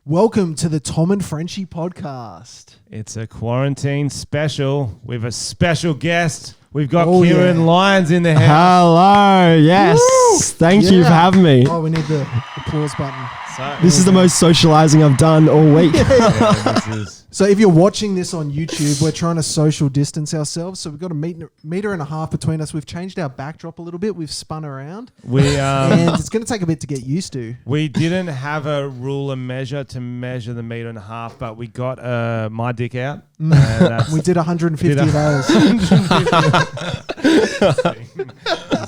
Welcome to the Tom and Frenchy podcast. It's a quarantine special with a special guest. We've got Ciaran Lyons in the house. Hello, yes. Woo! Thank you for having me. Oh, we need the applause button. This is the most socializing I've done all week. So if you're watching this on YouTube, we're trying to social distance ourselves. So we've got a meter and a half between us. We've changed our backdrop a little bit. We've spun around. And it's going to take a bit to get used to. We didn't have a ruler measure to measure the meter and a half, but we got my dick out. We did 150 of those.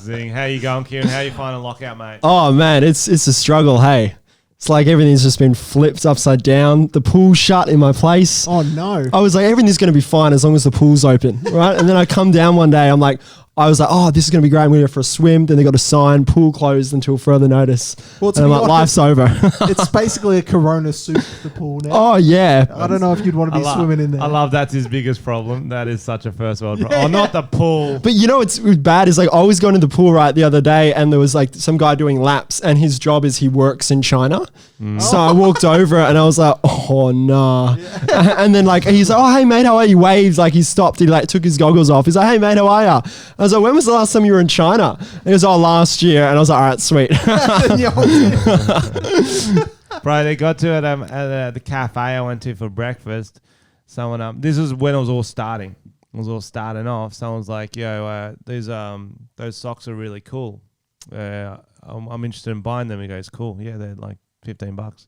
Zing. How you going, Ciaran? How you finding lockout, mate? Oh, man, it's a struggle, hey. It's like everything's just been flipped upside down. The pool's shut in my place. Oh, no. I was like, everything's going to be fine as long as the pool's open, right? And then I come down one day, I was like, oh, this is going to be great. I'm going to go for a swim. Then they got a sign, pool closed until further notice. Well, and I'm like, life's over. It's basically a Corona soup, the pool now. Oh, yeah. I don't know if you'd want to be swimming in there. I love that's his biggest problem. That is such a first world problem. Oh, not the pool. But you know what's bad is like I was going to the pool right the other day and there was like some guy doing laps and his job is he works in China. So I walked over and I was like, oh, nah. Yeah. And then like he's like, oh, hey, mate, how are you? Waves. Like he stopped. He like took his goggles off. He's like, hey, mate, how are you? I was like, when was the last time you were in China? And he was, oh, last year. And I was like, all right, sweet. Bro, they got to it at the cafe I went to for breakfast. Someone this was when it was all starting. It was all starting off. Someone's like, yo, those socks are really cool. I'm interested in buying them. He goes, cool. Yeah, they're like $15.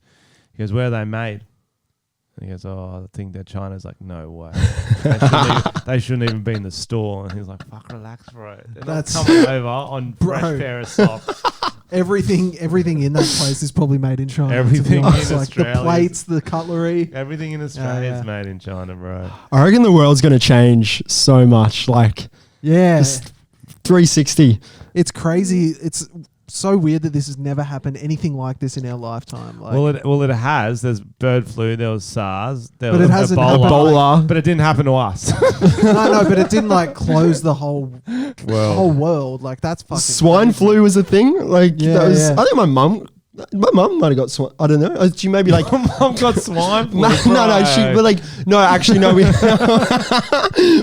He goes, where are they made? And he goes, oh, I think they're China's. Like, no way. They shouldn't even be in the store. And he's like, fuck, relax, bro. That's coming over on fresh pair of socks. Everything in that place is probably made in China. Everything in like Australia. The plates, the cutlery. Everything in Australia is made in China, bro. I reckon the world's going to change so much. Like, just 360. It's crazy. It's so weird that this has never happened anything like this in our lifetime. Like, well, it has. There's bird flu. There was SARS. There was Ebola. But it didn't happen to us. no, but it didn't like close the whole world. Like that's fucking swine crazy. flu was a thing. Like that was. I think my mum might have got swine. I don't know. She maybe like mum got swine flu.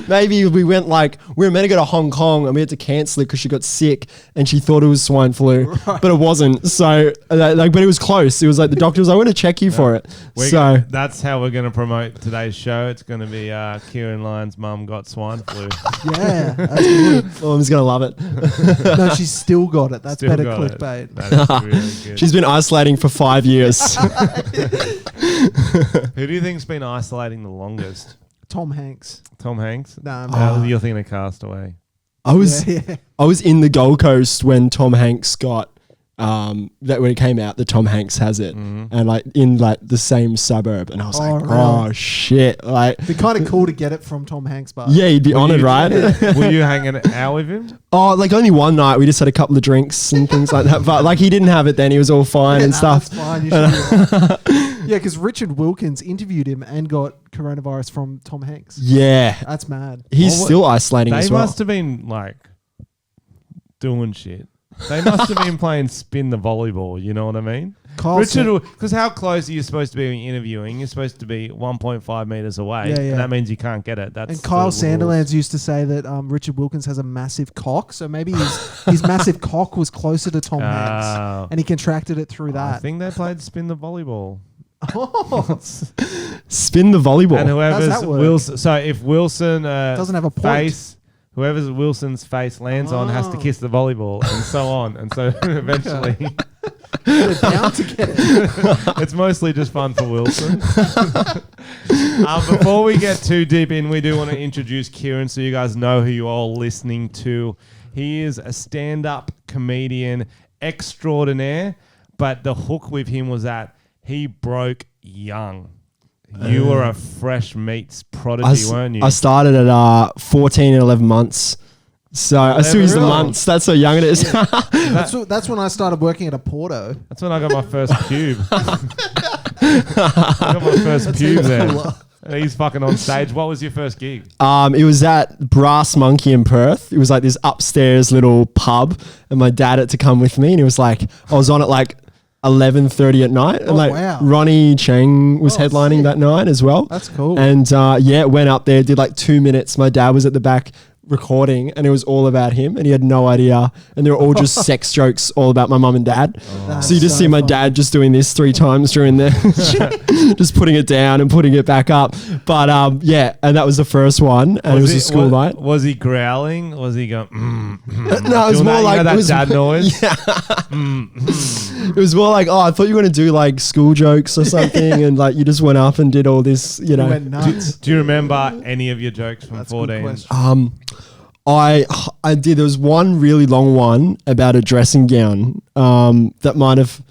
Maybe we went like we were meant to go to Hong Kong and we had to cancel it because she got sick and she thought it was swine flu, but it wasn't. So but it was close. It was like the doctor was like, I want to check you for it. That's how we're going to promote today's show. It's going to be Ciaran Lyons' mum got swine flu. Yeah, that's good. Mom's going to love it. No, she's still got it. That's better clickbait. That is really good. She's been isolating for 5 years. Who do you think's been isolating the longest? Tom Hanks. Tom Hanks? Nah, you're thinking of Castaway. I was in the Gold Coast when Tom Hanks got that when it came out that Tom Hanks has it, and like in like the same suburb, and I was oh shit, like it'd be kind of cool to get it from Tom Hanks, but yeah, you'd be honoured, right? Were you hanging out with him? Oh, like only one night. We just had a couple of drinks and things like that, but like he didn't have it then. He was all fine and stuff. That's fine. You should yeah, because Richard Wilkins interviewed him and got coronavirus from Tom Hanks. Yeah, that's mad. He's still isolating as well. They must have been like doing shit. They must have been playing spin the volleyball, you know what I mean? Richard, because how close are you supposed to be when you're interviewing? You're supposed to be 1.5 meters away, and that means you can't get it. And Kyle Sandilands used to say that Richard Wilkins has a massive cock, so maybe his massive cock was closer to Tom Hanks, and he contracted it through that. I think they played spin the volleyball. Oh, spin the volleyball. And whoever's Wilson, so if Wilson doesn't have a point. Whoever Wilson's face lands on has to kiss the volleyball, and so on. And so eventually... They're down to get it. It's mostly just fun for Wilson. Before we get too deep in, we do want to introduce Ciaran so you guys know who you're all listening to. He is a stand-up comedian extraordinaire, but the hook with him was that he broke young. You were a fresh meats prodigy, weren't you? I started at 14 and 11 months. So I still use the months. That's how young it is. Yeah. That's when I started working at a Porto. That's when I got my first pube. I got my first pube there. He's fucking on stage. What was your first gig? It was at Brass Monkey in Perth. It was like this upstairs little pub, and my dad had to come with me, and he was like, I was on at like 11:30 at night. And wow. Ronnie Cheng was headlining sick. that night as well. That's cool. And went up there, did 2 minutes. My dad was at the back recording, and it was all about him, and he had no idea, and they were all just sex jokes all about my mum and dad. So you just see my dad just doing this 3 times during the just putting it down and putting it back up. But and that was the first one, and it was a school night. Was he growling? Was he going no, it was more like that it was, dad noise. Yeah. It was more like, I thought you were going to do school jokes or something, and you just went up and did all this, You went nuts. Do you remember any of your jokes from 14? I did. There was one really long one about a dressing gown that might have.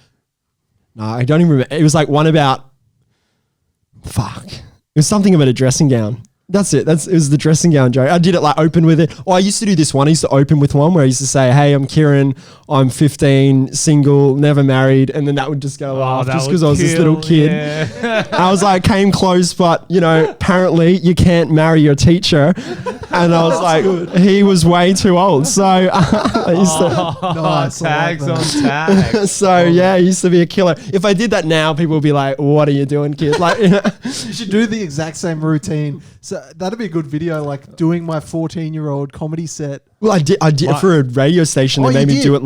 No, I don't even remember. It was one about. Fuck. It was something about a dressing gown. That's it. It was the dressing gown joke. I did it open with it. Oh, I used to do this one. I used to open with one where I used to say, "Hey, I'm Ciaran. I'm 15, single, never married," and then that would just go off just because I was this little kid. Yeah. I was came close, but apparently you can't marry your teacher. And I was he was way too old. So I used to nice, tags on tags. So I used to be a killer. If I did that now, people would be like, "What are you doing, kid?" You should do the exact same routine. So that'd be a good video, doing my 14-year-old comedy set. Well, I did for a radio station. They made me do it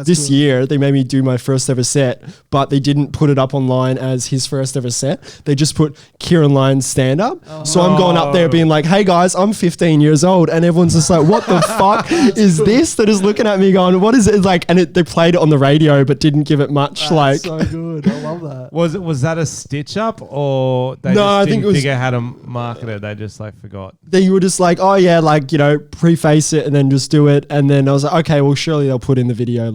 this year. They made me do my first ever set, but they didn't put it up online as his first ever set. They just put Ciaran Lyons stand up. So I'm going up there being like, "Hey guys, I'm 15 years old," and everyone's just like, "What the fuck is this?" They're just looking at me going, "What is it?" And they played it on the radio, but didn't give it much. That's so good. I love that. Was that a stitch up, or they just didn't figure out how to market it? They just forgot. They were just preface it and then just do it. And then I was like, okay, well, surely they'll put in the video,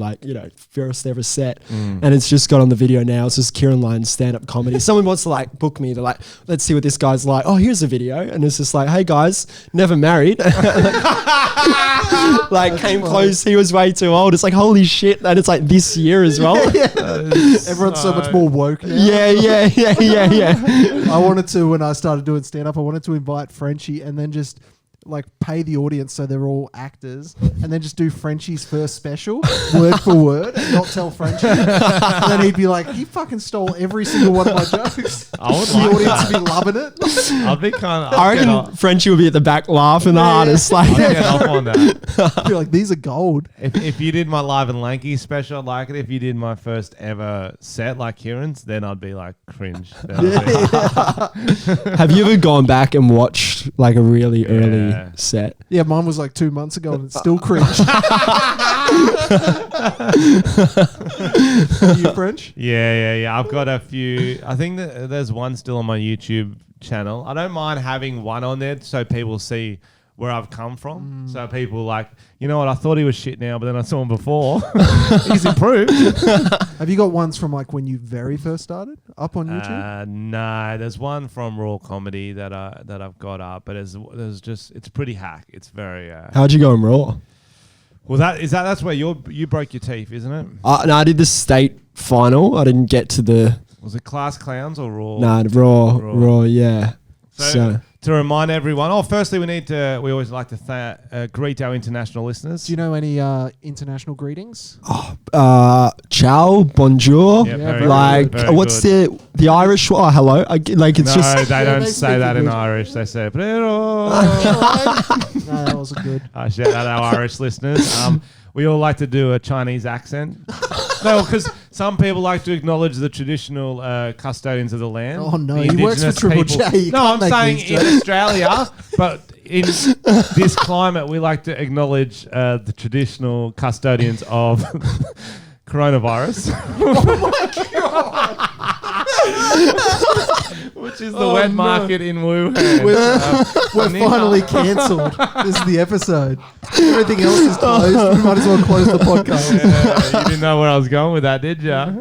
first ever set. And it's just got on the video now. It's just Ciaran Lyons stand-up comedy. Someone wants to book me. They're like, let's see what this guy's like. Oh, here's a video. And it's just hey guys, never married. Came close. He was way too old. It's holy shit. And it's this year as well. Everyone's so much more woke now. Yeah. I wanted to, when I started doing stand-up, I wanted to invite Frenchy and then just pay the audience so they're all actors, and then just do Frenchy's first special word for word and not tell Frenchy. And then he'd be like, "You fucking stole every single one of my jokes." I would the audience would be loving it. I'd be I reckon Frenchy would be at the back laughing the hardest. I'd get off on that. I'd be like, "These are gold." If you did my Live and Lanky special, I'd like it. If you did my first ever set like Ciaran's, then I'd be cringe. Have you ever gone back and watched a really early set? Yeah, mine was 2 months ago and it's still cringe. Are you French? Yeah. I've got a few. I think that there's one still on my YouTube channel. I don't mind having one on there so people see where I've come from. So people you know what, I thought he was shit now, but then I saw him before. He's improved. Have you got ones from when you very first started up on YouTube? No, there's one from Raw Comedy that I've got up, but it's pretty hack. It's very. How'd you go in Raw? Well, that's where you broke your teeth, isn't it? No, I did the state final. I didn't get to the. Was it Class Clowns or Raw? No, Raw, yeah. So to remind everyone, firstly, we always like to greet our international listeners. Do you know any international greetings? Ciao, bonjour. Yeah, very good, what's good. the Irish? Oh, hello. It's just. No, they don't say that in Irish. They say "Prero." No, that wasn't good. I shout out our Irish listeners. We all like to do a Chinese accent. No, because some people like to acknowledge the traditional custodians of the land. Oh no, he works for Triple J. No, I'm saying in Australia, but in this climate, we like to acknowledge the traditional custodians of coronavirus. Oh my god! Which is the wet market in Wuhan. We're finally cancelled. This is the episode. Everything else is closed. We might as well close the podcast. Yeah, you didn't know where I was going with that, did you?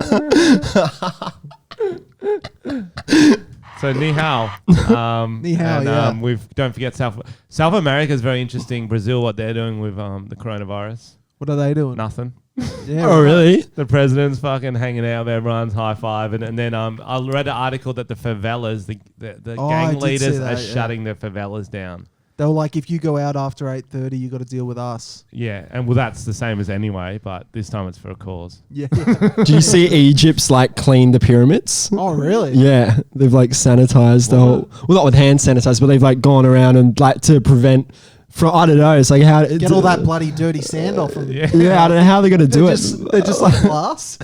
So ni hao. Ni hao, yeah. Don't forget South America is very interesting. Brazil, what they're doing with the coronavirus. What are they doing? Nothing. Yeah, oh, really? The president's fucking hanging out, everyone's high-fiving. And then I read an article that the favelas, the gang leaders are shutting the favelas down. They were like, if you go out after 8:30, you got to deal with us. Yeah, and well, that's the same as anyway, but this time it's for a cause. Yeah. Do you see Egypt's like clean the pyramids? Oh, really? Yeah, they've like sanitized the whole. Well, not with hand sanitizer, but they've like gone around and like to prevent. From I don't know. It's like how get all that bloody dirty sand off them. Yeah, I don't know how they're gonna do it. They're just like glass.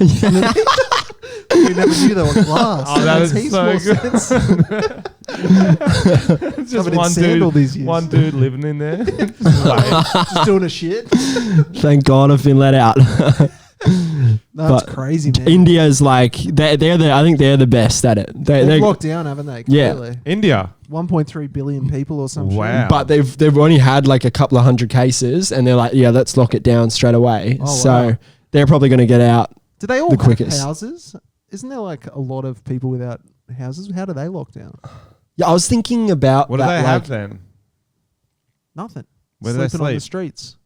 You never knew they were glass. Oh, that is so good. Just one dude living in there, just doing a shit. Thank God I've been let out. That's crazy, man. India's like I think they're the best at it. They've locked down, haven't they? Completely. Yeah, India. 1.3 billion people or something. Wow. But they've only had like a couple of hundred cases, and they're like, yeah, let's lock it down straight away. Oh, so wow. they're probably going to get out. Do they all the have quickest. houses? Isn't there like a lot of people without houses? How do they lock down? Yeah, I was thinking about what do they have then? Nothing. Where do they Sleeping on the sleep? streets.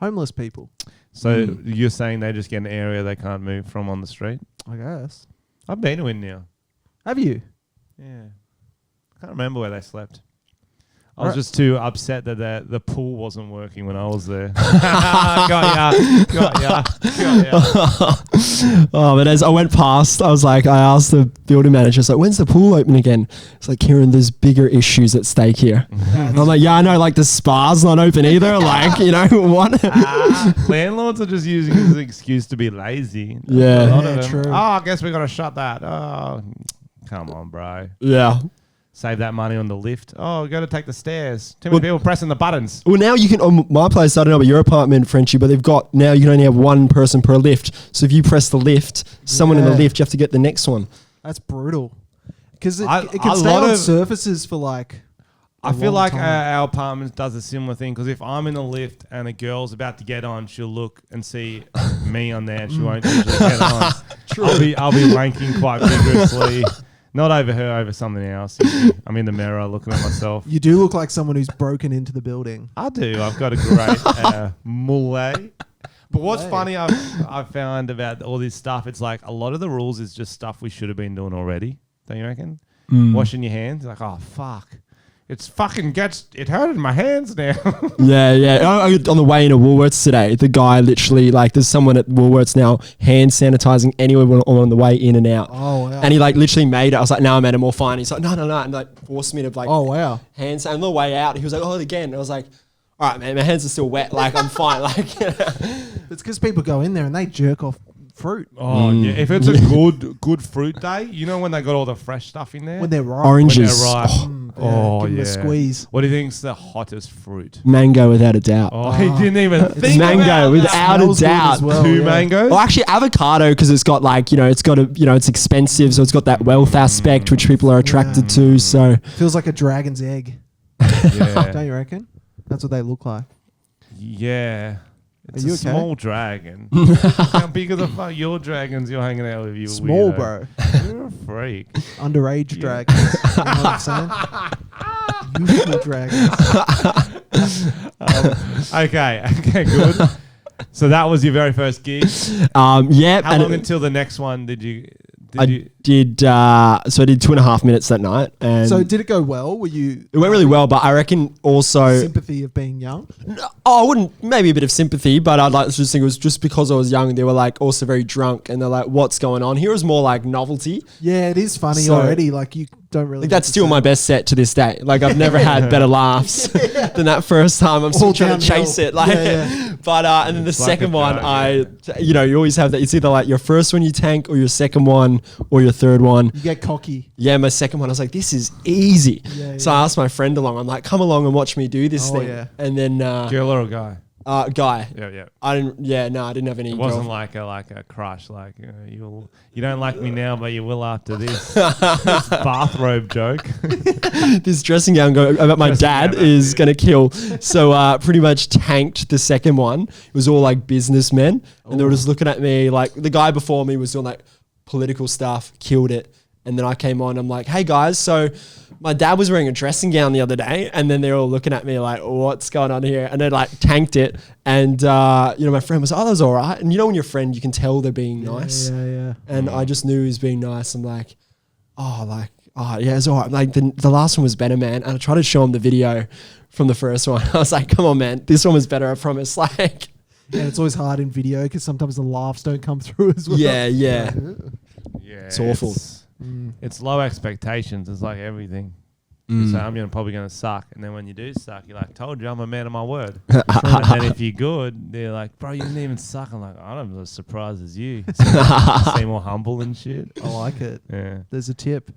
Homeless people. So you're saying they just get an area they can't move from on the street? I guess. I've been to India. Have you? Yeah. I can't remember where they slept. I was just too upset that the pool wasn't working when I was there. Got ya. Oh, but as I went past, I was like, I asked the building manager, it's like, when's the pool open again? It's like, Ciaran, there's bigger issues at stake here. And I'm like, yeah, I know, like the spa's not open either. Like, you know, what? Landlords are just using it as an excuse to be lazy. Yeah. A lot of them. True. Oh, I guess we got to shut that. Oh, come on, bro. Yeah. Save that money on the lift. Oh, we got to take the stairs. Too many people pressing the buttons. Well, now you can, on my place, I don't know about your apartment, Frenchy, but they've got, now you can only have one person per lift. So if you press the lift, someone in the lift, you have to get the next one. That's brutal. Because it A can stay lot on of- surfaces for like I feel long like time. our apartment does a similar thing because if I'm in the lift and a girl's about to get on, she'll look and see me on there and she won't usually get on. I'll be wanking quite vigorously. Not over her, over something else. I'm in the mirror looking at myself. You do look like someone who's broken into the building. I do. I've got a great mullet. But what's funny I've found about all this stuff, it's like a lot of the rules is just stuff we should have been doing already. Don't you reckon? Washing your hands. Like, oh, fuck. It hurted my hands now. Yeah. On the way into Woolworths today, the guy literally, like, there's someone at Woolworths now hand sanitizing anyone on the way in and out. Oh, wow. And he like literally made it. I was like, no, man, I'm all fine. He's like, no. And like forced me to like, Oh, wow. hand san. On the way out, he was like, oh, again. And I was like, all right, man, my hands are still wet. Like, I'm fine. Like, It's because people go in there and they jerk off fruit Oh, yeah. If it's a good fruit day, you know when they got all the fresh stuff in there? when they're ripe. Oranges. When they're ripe. Oh, give them yeah. a squeeze. What do you think's the hottest fruit? Mango, without a doubt. Oh, he didn't even think mango, about without a Smells good doubt. as well, Two yeah. mangoes? Well, actually, avocado, because it's got like, it's expensive, so it's got that wealth aspect which people are attracted to. So Feels like a dragon's egg. Yeah. Don't you reckon? That's what they look like. Yeah. It's you a okay? small dragon. How big are the fuck your dragons you're hanging out with? You Small, weirdo? bro. You're a freak. Underage Yeah. dragons. You know what I'm saying? Youthful dragons. Okay, good. So that was your very first gig. yeah. How and long until the next one did you? I did 2.5 minutes that night, and So did it go well? Were you it went really well. But I reckon also, sympathy of being young? I wouldn't, maybe a bit of sympathy, but I'd like to just think it was just because I was young. They were like also very drunk, and they're like, "What's going on?" Here was more like novelty. Yeah, it is funny So- already. Like you don't really. Like that's still my best set to this day. Like I've never had better laughs than that first time. I'm still All trying to chase downhill. it. Like, Yeah. but and then the It's like second a one, joke, you always have that. It's either like your first one you tank, or your second one, or your third one. You get cocky. Yeah, my second one, I was like, this is easy. Yeah, So I asked my friend along. I'm like, come along and watch me do this Oh, thing. yeah. And then Girl or a guy? guy. Yeah. I didn't. Yeah, no, I didn't have any. It wasn't girl- like a crush. Like you don't like me now, but you will after this. This bathrobe joke. This dressing gown about my Dressing dad gown, is gonna kill. So pretty much tanked the second one. It was all like businessmen, and they were just looking at me like the guy before me was doing like political stuff, killed it, and then I came on. I'm like, hey guys, so my dad was wearing a dressing gown the other day, and then they're all looking at me like, what's going on here? And they like tanked it, and my friend was, oh, that was all right. And when your friend, you can tell they're being nice. Yeah. And I just knew he was being nice. I'm like, it's all right. Like the last one was better, man. And I tried to show him the video from the first one. I was like, come on, man, this one was better, I promise. Like, yeah, it's always hard in video because sometimes the laughs don't come through as well. Yeah. Yeah, It's awful. It's low expectations. It's like everything. You say, I'm probably going to suck. And then when you do suck, you're like, told you, I'm a man of my word. And then if you're good, they're like, bro, you didn't even suck. I'm like, I'm as surprised as you. Seem more humble and shit. I like it. Yeah. There's a tip.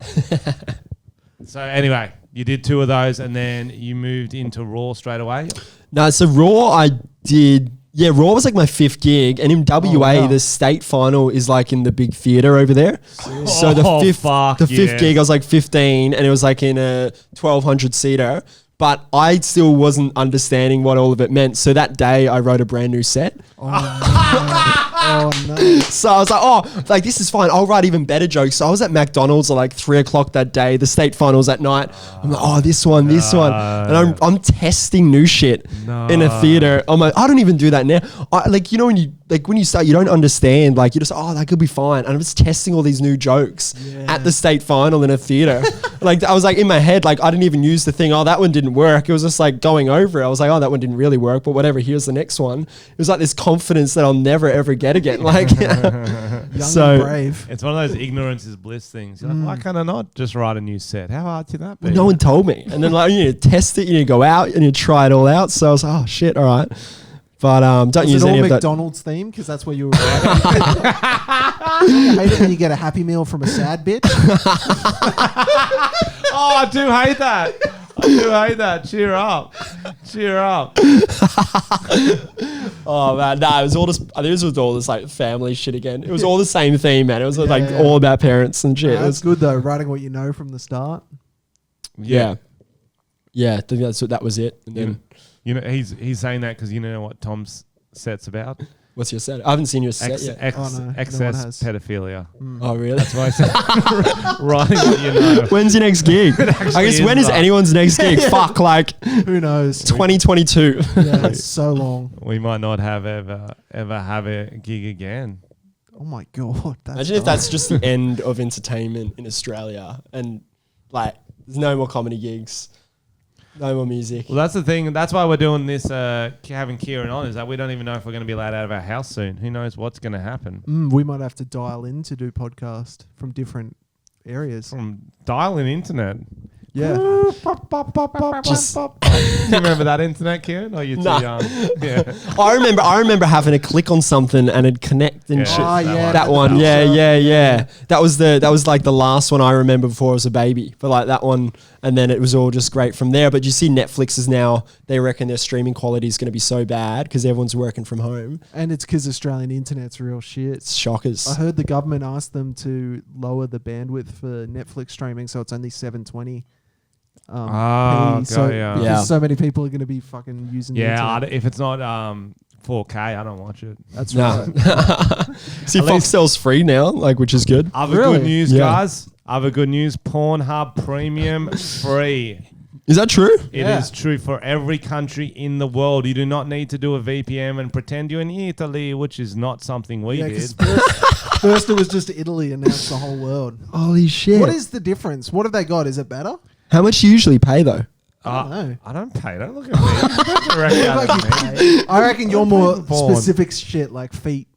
So anyway, you did 2 of those and then you moved into Raw straight away? No, so Raw I did. Yeah, Raw was like my 5th gig, and in WA the state final is like in the big theater over there. So the fifth gig I was like 15, and it was like in a 1,200 seater. But I still wasn't understanding what all of it meant. So that day I wrote a brand new set. Oh no. So I was like, this is fine. I'll write even better jokes. So I was at McDonald's at like 3 o'clock that day. The state finals at night. I'm like, this one. And I'm testing new shit in a theater. I'm like, I don't even do that now. When you start, you don't understand. Like, you just, that could be fine. And I'm just testing all these new jokes at the state final in a theater. Like, I was like in my head, like I didn't even use the thing. That one didn't work. It was just like going over it. I was like, that one didn't really work, but whatever. Here's the next one. It was like this confidence that I'll never ever get again. Like, young and brave. It's one of those ignorance is bliss things. You're like, why can't I not just write a new set? How hard can that be? Well, no one told me. And then like you need to test it. You need to go out and you try it all out. So I was like, shit, all right. But don't use any of that. McDonald's theme because that's where you were. I hate it when you get a Happy Meal from a sad bitch. I do hate that. Cheer up. Oh man, it was all this. I think this was all this like family shit again. It was all the same theme, man. It was all about parents and shit. That's good though. Writing what you know from the start. Yeah. I think that was it. And then he's saying that because you know what Tom's set's about. What's your set? I haven't seen your set yet. Excess pedophilia. Oh really? That's why I said writing what you know. When's your next gig? I guess when is anyone's next gig? Fuck, like who knows? 2022. Yeah, it's so long. We might not have ever have a gig again. Oh my god! Imagine if that's just the end of entertainment in Australia, and like there's no more comedy gigs. No more music. Well, that's the thing. That's why we're doing this, having Ciaran on, is that we don't even know if we're going to be allowed out of our house soon. Who knows what's going to happen? We might have to dial in to do podcast from different areas. From dial-in internet. Yeah. Just do you remember that internet, Ciaran? Or you're too young? Yeah. I remember having to click on something and it'd connect and shit. That one. Yeah. That was like the last one I remember before I was a baby. But like that one, and then it was all just great from there. But you see Netflix is now, they reckon their streaming quality is going to be so bad because everyone's working from home. And it's because Australian internet's real shit. It's shockers. I heard the government asked them to lower the bandwidth for Netflix streaming so it's only 720. Because so many people are going to be fucking using if it's not 4K, I don't watch it. That's right. See, Foxtel's free now, like, which is good. Other good news, guys. Other good news. Pornhub Premium free. Is that true? It is true for every country in the world. You do not need to do a VPN and pretend you're in Italy, which is not something we did. First it was just Italy and now it's the whole world. Holy shit. What is the difference? What have they got? Is it better? How much do you usually pay though? I don't know. I don't pay. Don't look at me. I reckon you're more specific shit like feet.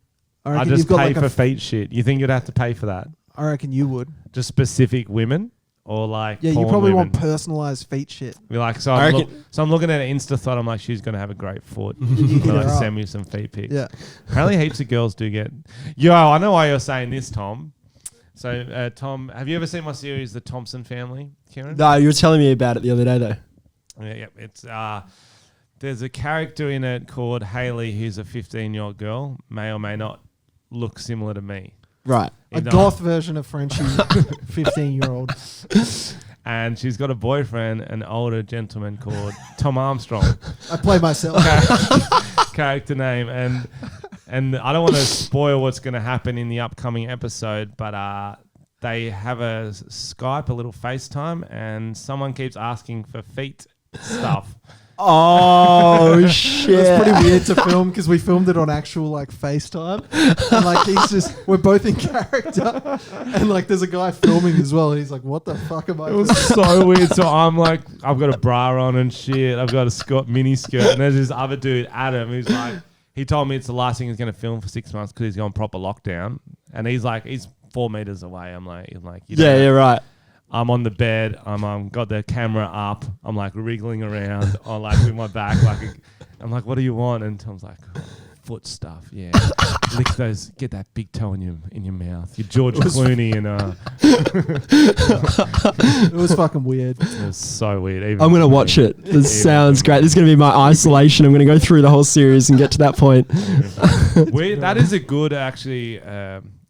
I just pay for feet shit. You think you'd have to pay for that? I reckon you would. Just specific women or like you probably want personalized feet shit. Be like, so I'm looking at an Insta thought. I'm like, she's gonna have a great foot. Like, send me some feet pics. Yeah. Apparently, heaps of girls do get. I know why you're saying this, Tom. So, Tom, have you ever seen my series, The Thompson Family, Ciaran? No, you were telling me about it the other day, though. Yeah, it's there's a character in it called Hayley, who's a 15-year-old girl, may or may not look similar to me. Right. A goth version of Frenchy, 15-year-old. And she's got a boyfriend, an older gentleman called Tom Armstrong. I play myself. Character name. And I don't want to spoil what's going to happen in the upcoming episode, but they have a Skype, a little FaceTime, and someone keeps asking for feet stuff. Oh shit! It's pretty weird to film because we filmed it on actual like FaceTime, and like we're both in character, and like there's a guy filming as well, and he's like, "What the fuck am I?" It was so weird. So I'm like, I've got a bra on and shit. I've got a mini skirt, and there's this other dude, Adam, who's like, he told me it's the last thing he's going to film for 6 months because he's going proper lockdown, and he's 4 meters away. I'm like, yeah, right. I'm on the bed. I'm got the camera up. I'm like wriggling around on like with my back. I'm like, what do you want? And Tom's like, foot stuff. Yeah, lick those. Get that big toe in your mouth. You're George Clooney and It was fucking weird. It was so weird. I'm gonna watch it. This sounds great. This is gonna be my isolation. I'm gonna go through the whole series and get to that point. That is a good actually.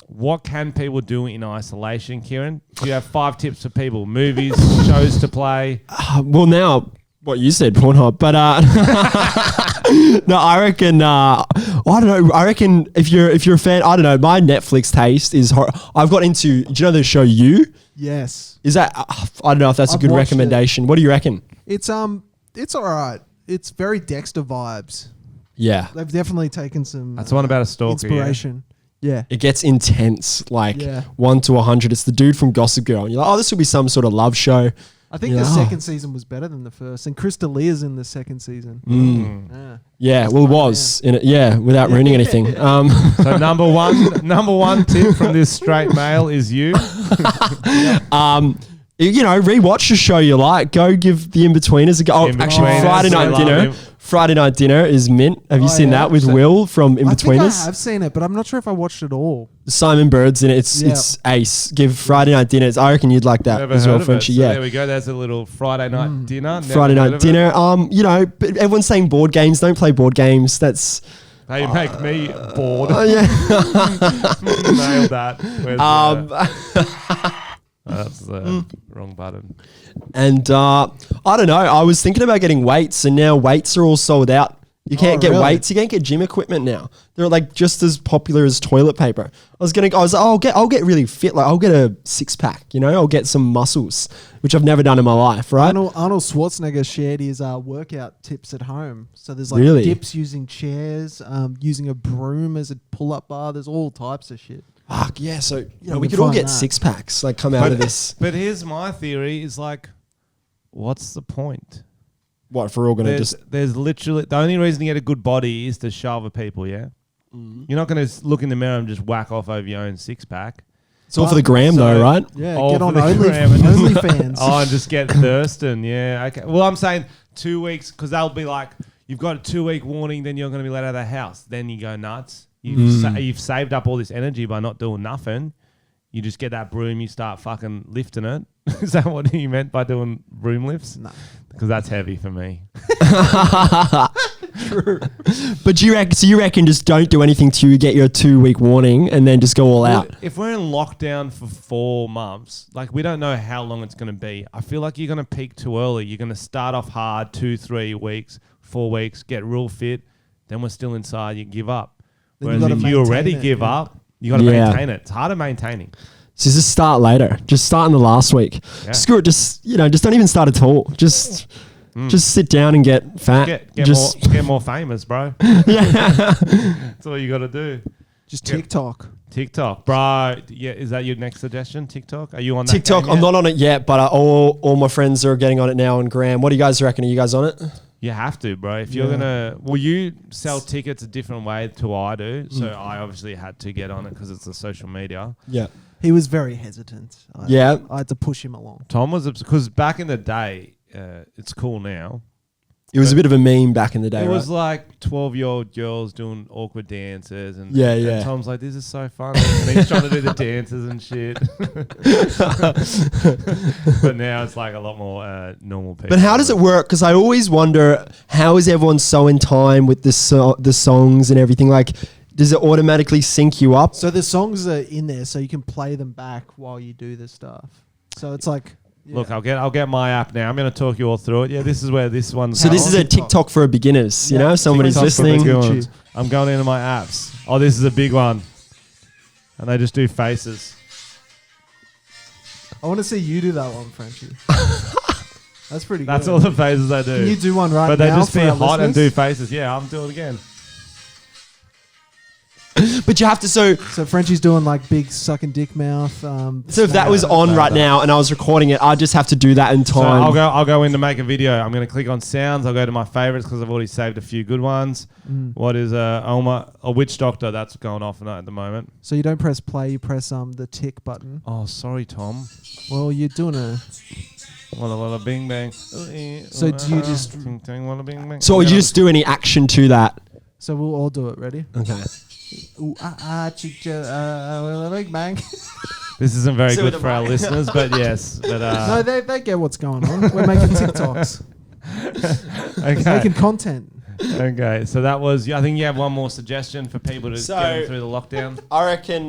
What can people do in isolation, Ciaran? Do you have 5 tips for people? Movies, shows to play? Well, now, what you said, Pornhub. But no, I reckon, I don't know. I reckon if you're a fan, I don't know, my Netflix taste is I've got into, do you know the show You? Yes. Is that, I don't know if that's a good recommendation. What do you reckon? It's all right. It's very Dexter vibes. Yeah. They've definitely taken some That's one about a stalker. inspiration. Yeah. It gets intense, 1 to 100. It's the dude from Gossip Girl. And you're like, oh, this will be some sort of love show. I think the second season was better than the first. And Krista Leah's in the second season. Yeah, well, it was in it. Yeah, without ruining anything. So number one tip from this straight male is you. Rewatch the show you like. Go give The In-Betweeners a go. Oh, actually, Friday Night Dinner is mint. Have you seen that with Will from In-Betweeners? I think I have seen it, but I'm not sure if I watched it all. Simon Bird's in it. It's ace. Give Friday Night Dinner. I reckon you'd like that as well, Frenchy. So there we go. There's a little Friday night dinner. Friday night dinner. But everyone's saying board games. Don't play board games. That's... They make me bored. Yeah. Nailed that. That's the wrong button. And I don't know. I was thinking about getting weights, and now weights are all sold out. You can't get weights. You can't get gym equipment now. They're like just as popular as toilet paper. I was like, I'll get really fit. Like I'll get a 6-pack. I'll get some muscles, which I've never done in my life. Right? Arnold Schwarzenegger shared his workout tips at home. So there's dips using chairs, using a broom as a pull-up bar. There's all types of shit. Fuck yeah! So we could all get 6-packs. Come out of this. But here's my theory: is what's the point? What, if we're all gonna There's literally the only reason to get a good body is to show other people. Yeah, you're not gonna look in the mirror and just whack off over your own 6-pack. It's all for the gram, though, right? Yeah, get on OnlyFans. And just get Thurston. Yeah, okay. Well, I'm saying 2 weeks because they'll be like, you've got a 2-week warning, then you're gonna be let out of the house. Then you go nuts. You've saved up all this energy by not doing nothing. You just get that broom, you start fucking lifting it. Is that what you meant by doing broom lifts? No. Because that's heavy for me. True. But you reckon just don't do anything till you get your 2-week warning and then just go all out? If we're in lockdown for 4 months, we don't know how long it's going to be. I feel like you're going to peak too early. You're going to start off hard, 2-3 weeks, 4 weeks, get real fit. Then we're still inside, you give up. Whereas if you already give up, you got to maintain it. It's harder maintaining. So just start later. Just start in the last week. Yeah. Screw it. Just don't even start at all. Just sit down and get fat. Get more famous, bro. Yeah. That's all you got to do. Just TikTok. TikTok, bro. Yeah, is that your next suggestion? TikTok? Are you on that? TikTok? I'm not on it yet, but all my friends are getting on it now on Gram. What do you guys reckon? Are you guys on it? You have to, bro. If you're gonna, you sell tickets a different way to I do. So I obviously had to get on it because it's the social media. Yeah. He was very hesitant. I had to push him along. Tom was, because back in the day, it's cool now. It was a bit of a meme back in the day. It was like 12-year-old girls doing awkward dances, and Tom's like, "This is so fun," and he's trying to do the dances and shit. But now it's like a lot more normal people. But how does it work? Because I always wonder, how is everyone so in time with the songs and everything? Does it automatically sync you up? So the songs are in there, so you can play them back while you do the stuff. So it's like. Yeah. Look, I'll get my app now. I'm going to talk you all through it. Yeah, this is where this one's. So this is a TikTok for beginners. You know, somebody's listening. I'm going into my apps. Oh, this is a big one, and they just do faces. I want to see you do that one, Frenchy. That's pretty good. That's all the faces I do. Can you do one right now? But they just be hot listeners? and do faces. Yeah, I'm doing it again. But you have to, so Frenchy's doing like big sucking dick mouth. so if that was on right now and I was recording it, I'd just have to do that in So time. I'll go in to make a video. I'm going to click on sounds. I'll go to my favorites because I've already saved a few good ones. What is a witch doctor? That's going off at the moment. So you don't press play, you press the tick button. Oh, sorry, Tom. Well, you're doing a... Walla walla bing bang. So do you just... Walla bing bang. So would you just do any action to that? So we'll all do it. Ready? Okay. Ooh, big bang. This isn't very So good the for our mic. listeners, but yes. But No, they get what's going on. We're making TikToks. okay. Making content. Okay, so that was. I think you have one more suggestion for people to So- get them through the lockdown. I reckon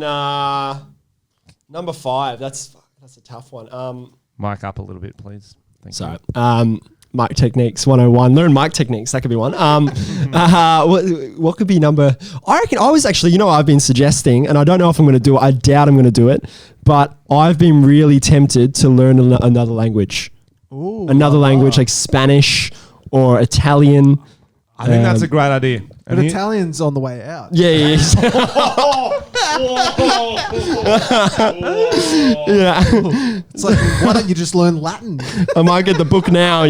number 5. That's a tough one. Mic up a little bit, please. Thank Sorry. you. Mic techniques 101. Learn mic techniques. That could be one. What could be number? I reckon I was actually, I've been suggesting, and I don't know if I'm going to do it. I doubt I'm going to do it, but I've been really tempted to learn another language. Ooh, Another language like Spanish or Italian. I think that's a great idea. But Italian's on the way out. Yeah. Yeah. It's like, why don't you just learn Latin? I might get the book now, I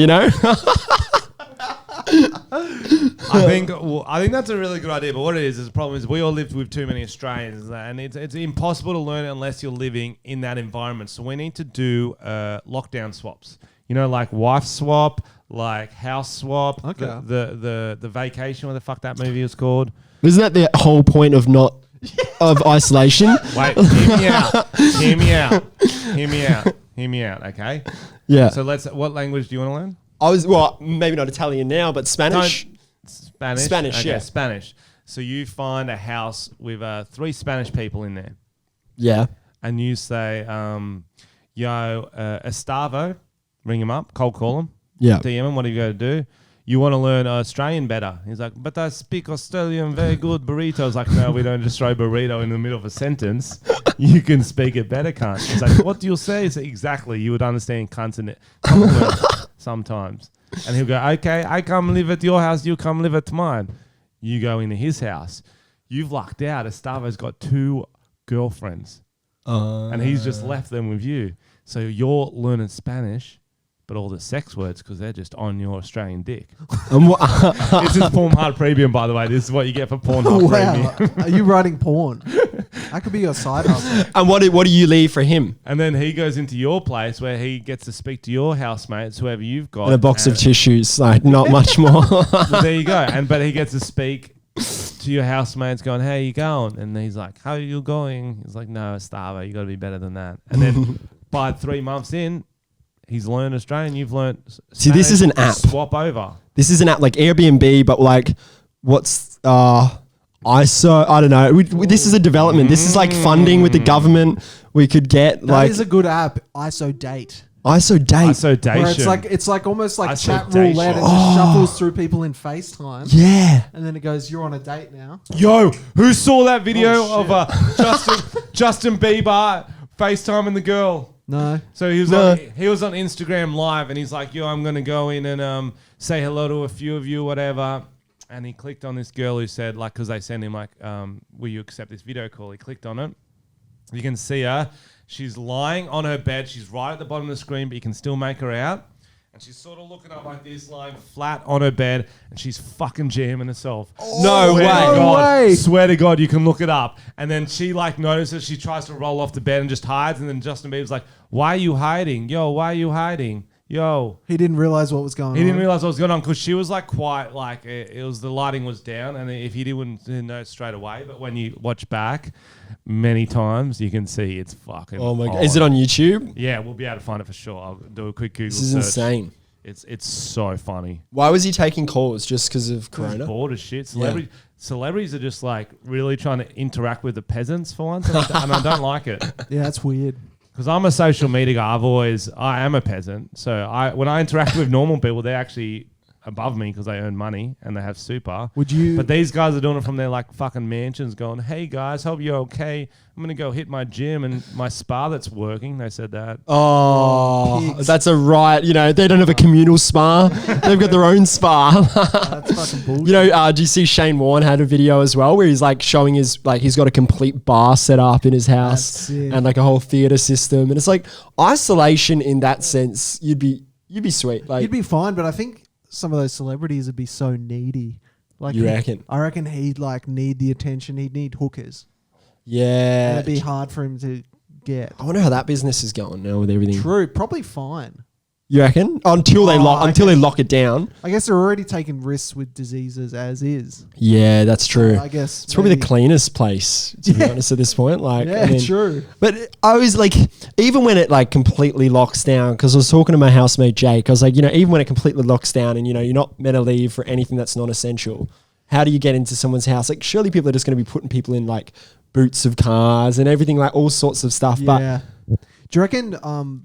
think that's a really good idea. But what it is the problem is we all lived with too many Australians, and it's impossible to learn it unless you're living in that environment. So we need to do lockdown swaps. Like wife swap, like house swap. Okay. The vacation, what the fuck that movie was called? Isn't that the whole point of isolation? Wait, hear me out. Hear me out. Okay. Yeah. So what language do you want to learn? I was maybe not Italian now, but Spanish. Spanish. Spanish, Okay, yeah. Spanish. So you find a house with 3 Spanish people in there, Yeah. and you say, Estavo, ring him up, cold call him, Yeah. DM him, what are you going to do? You want to learn Australian better. He's like, but I speak Australian very good burrito. I was like, no, we don't just throw burrito in the middle of a sentence. You can speak it better, cunt. He's like, what do you say? He said, exactly. You would understand consonant sometimes. And he'll go, okay, I come live at your house. You come live at mine. You go into his house. You've lucked out. Estavo's got 2 girlfriends. And he's just left them with you. So you're learning Spanish, but all the sex words because they're just on your Australian dick. This is Pornhub Premium, by the way. This is what you get for Pornhub Premium. Are you writing porn? That could be your side hustle. And what do you leave for him? And then he goes into your place where he gets to speak to your housemates, whoever you've got. And a box of tissues, like not much more. Well, there you go. But he gets to speak to your housemates going, how you going? And he's like, how are you going? He's like, no, Stavo, you got to be better than that. And then by 3 months in, he's learned Australian, you've learned Spanish. See, this is an app. Swap over. This is an app like Airbnb, but like what's ISO? I don't know. This is a development. This is like funding with the government. We could get That is a good app. ISO Date. ISO Date. Isodation. Where it's like almost like chat Isodation. roulette. It just shuffles through people in FaceTime. Yeah. And then it goes, you're on a date now. Yo, who saw that video Oh, of Justin Bieber FaceTiming the girl? No. So he was on Instagram Live, and he's like, yo, I'm going to go in and say hello to a few of you, whatever. And he clicked on this girl who said, like, because they sent him, like, will you accept this video call? He clicked on it. You can see her. She's lying on her bed. She's right at the bottom of the screen, but you can still make her out. And she's sort of looking up like this, lying flat on her bed, and she's fucking jamming herself. No way. Swear to God, you can look it up. And then she like notices, she tries to roll off the bed and just hides. And then Justin Bieber's like, why are you hiding? Yo, why are you hiding? Yo. He didn't realize what was going on. He didn't realize what was going on because she was like quite like it was the lighting was down, and if he didn't know straight away, but when you watch back many times, you can see it's fucking. Oh my God. Is it on YouTube? Yeah, we'll be able to find it for sure. I'll do a quick Google This is search. insane. It's so funny. Why was he taking calls? Just because of Corona? He's bored as shit. Celebrities are just like really trying to interact with the peasants for once, and I don't like it. Yeah, that's weird. Because I'm a social media guy. I am a peasant. So when I interact with normal people, they're actually above me because they earn money and they have super. Would you? But these guys are doing it from their like fucking mansions, going, "Hey guys, hope you're okay. I'm gonna go hit my gym and my spa that's working." They said that. Oh, that's a right. You know, they don't have a communal spa. They've got their own spa. That's fucking bullshit. You know, do you see Shane Warne had a video as well where he's like showing his, like, he's got a complete bar set up in his house and like a whole theater system. And it's like isolation in that sense, you'd be sweet. Like, you'd be fine, but I think some of those celebrities would be so needy. Like, you reckon? I reckon he'd like need the attention. He'd need hookers. Yeah. And it'd be hard for him to get. I wonder how that business is going now with everything. True, probably fine. You reckon? Until they lock it down. I guess they're already taking risks with diseases as is. Yeah, that's true. I guess it's probably the cleanest place, to be honest, at this point. Like, yeah, I mean, true. But I was like, even when it like completely locks down, because I was talking to my housemate Jake, I was like, you know, even when it completely locks down and, you know, you're not meant to leave for anything that's non-essential, how do you get into someone's house? Like, surely people are just going to be putting people in like boots of cars and everything, like all sorts of stuff. Yeah. But do you reckon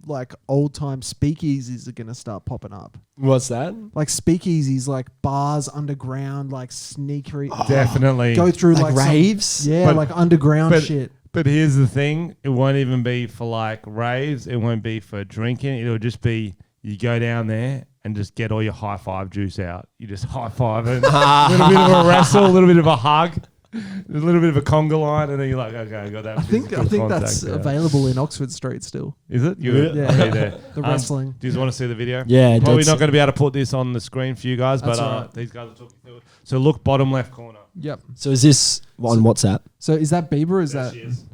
like old time speakeasies are gonna start popping up? What's that? Like speakeasies, like bars underground, like sneakery. Definitely. Go through like raves? Some, like underground shit. But here's the thing, it won't even be for like raves, it won't be for drinking, it'll just be you go down there and just get all your high five juice out. You just high five it. A little bit of a wrestle, a little bit of a hug. A little bit of a conga line, and then you're like, okay, I got that. I think that's available in Oxford Street still. Is it? Yeah. Okay, there. The wrestling. Do you want to see the video? Yeah. Probably not going to be able to put this on the screen for you guys, That's but right. these guys are talking through it. So look, bottom left corner. Yep. So is this on WhatsApp? So is that Bieber? Or is There that? she is.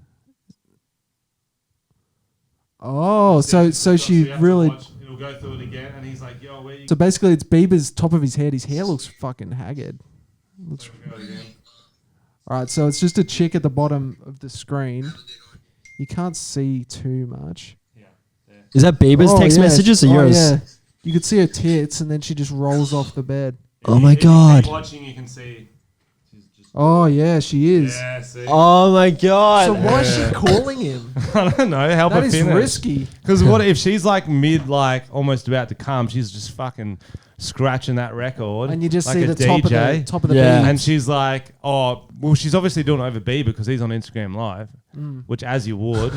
Oh, so she really. It'll go through it again, and he's like, "Yo, where you?" So basically, it's Bieber's top of his head. His hair looks fucking haggard. Looks. All right, so it's just a chick at the bottom of the screen. You can't see too much. Yeah. Is that Bieber's text messages or yours? Yeah. You could see her tits, and then she just rolls off the bed. Oh my God. If you keep watching, you can see. Oh yeah, she is. Yeah, see. Oh my God. So why is she calling him? I don't know. Help That her is finish. risky. Because what if she's like mid, like almost about to come? She's just fucking scratching that record, And you just like see a the DJ. top of the Yeah. beat. And she's like, oh, well, she's obviously doing it over Bieber because he's on Instagram Live, which as you would.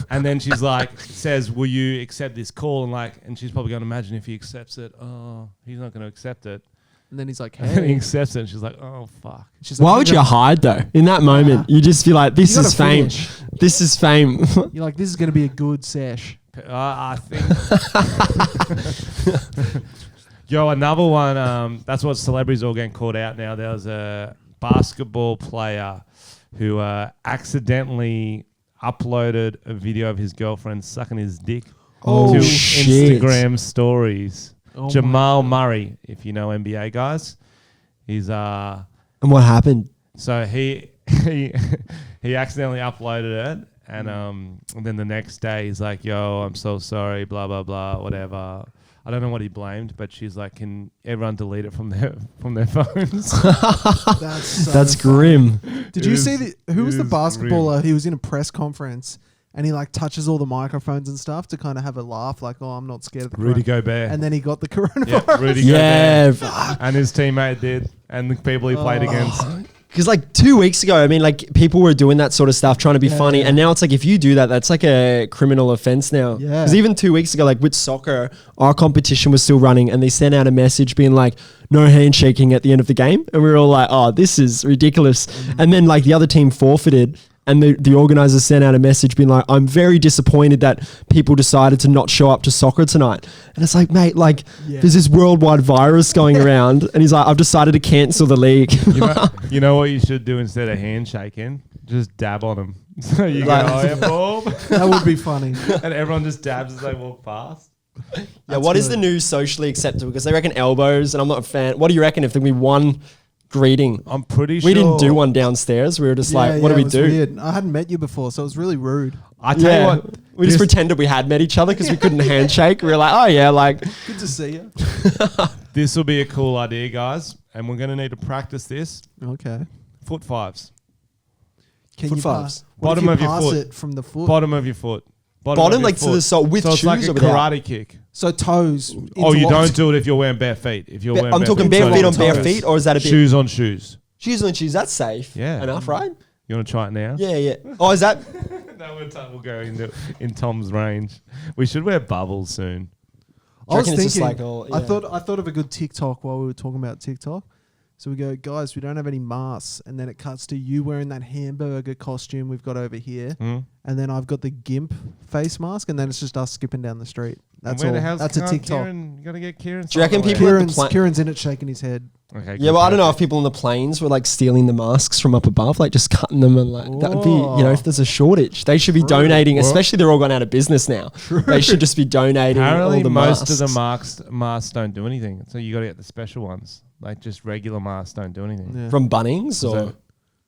And then she's like, says, will you accept this call? And she's probably going to imagine if he accepts it. Oh, he's not going to accept it. And then he's like, And then he hey. accepts it. And she's like, oh, fuck. She's like, Why would you hide though? In that moment, you just feel like, this You is gotta fame. finish. This is fame. You're like, this is going to be a good sesh. I think. Yo, another one. That's what celebrities all getting called out now. There was a basketball player who accidentally uploaded a video of his girlfriend sucking his dick to shit. Instagram stories. Oh Jamal Murray, if you know NBA guys, he's And what happened? so he accidentally uploaded it, and then the next day he's like, "Yo, I'm so sorry, blah blah blah, whatever." I don't know what he blamed, but she's like, "Can everyone delete it from their phones?" That's grim. Did you see who was the is basketballer? He was in a press conference and he like touches all the microphones and stuff to kind of have a laugh, like, "Oh, I'm not scared of the Rudy corona." Gobert. And then he got the coronavirus. Yeah, Rudy Yeah. Gobert. And his teammate did, and the people he played against. Because like 2 weeks ago, I mean, like people were doing that sort of stuff, trying to be funny. And now it's like, if you do that, that's like a criminal offense now. Yeah. Because even 2 weeks ago, like with soccer, our competition was still running and they sent out a message being like, no handshaking at the end of the game. And we were all like, oh, this is ridiculous. And then like the other team forfeited. And the organizers sent out a message being like, I'm very disappointed that people decided to not show up to soccer tonight. And it's like, mate, like there's this worldwide virus going around. And he's like, I've decided to cancel the league. You know what you should do instead of handshaking? Just dab on them. So you Like- go, oh, yeah, Bob. That would be funny. And everyone just dabs as they walk past. Yeah, what is the new socially acceptable? Because they reckon elbows, and I'm not a fan. What do you reckon if there can be one greeting? I'm pretty sure. We didn't do one downstairs. We were just like, what do we it was do? Weird. I hadn't met you before, so it was really rude. I tell you what. We just pretended we had met each other because we couldn't handshake. We were like, oh yeah, like. Good to see you. This will be a cool idea, guys. And we're going to need to practice this. Okay. Foot fives. Can Foot you fives. What if Bottom you of your pass foot. it from the foot? Bottom of your foot. Bottom, like to the sole with so shoes. So it's like a karate kick. So toes. Oh, you don't do it if you're wearing bare feet. If you're wearing I'm talking bare feet on bare feet, or is that a bit shoes on shoes? Shoes on shoes. That's safe. Yeah. Enough, right? You want to try it now? Yeah. Oh, is that? No, we'll go in Tom's range. We should wear bubbles soon. I was thinking. I thought of a good TikTok while we were talking about TikTok. So we go, guys, we don't have any masks, and then it cuts to you wearing that hamburger costume we've got over here, and then I've got the GIMP face mask, and then it's just us skipping down the street. That's all. That's a TikTok. You gotta get Ciaran. Do you reckon people? Kieran's in it, shaking his head. Okay. Yeah, well, I don't know if people on the planes were like stealing the masks from up above, like just cutting them, and like that would be, if there's a shortage, they should be donating. Especially they're all gone out of business now. True. They should just be donating. Apparently, all the most masks. of the masks don't do anything, so you got to get the special ones. Like just regular masks don't do anything. Yeah. From Bunnings or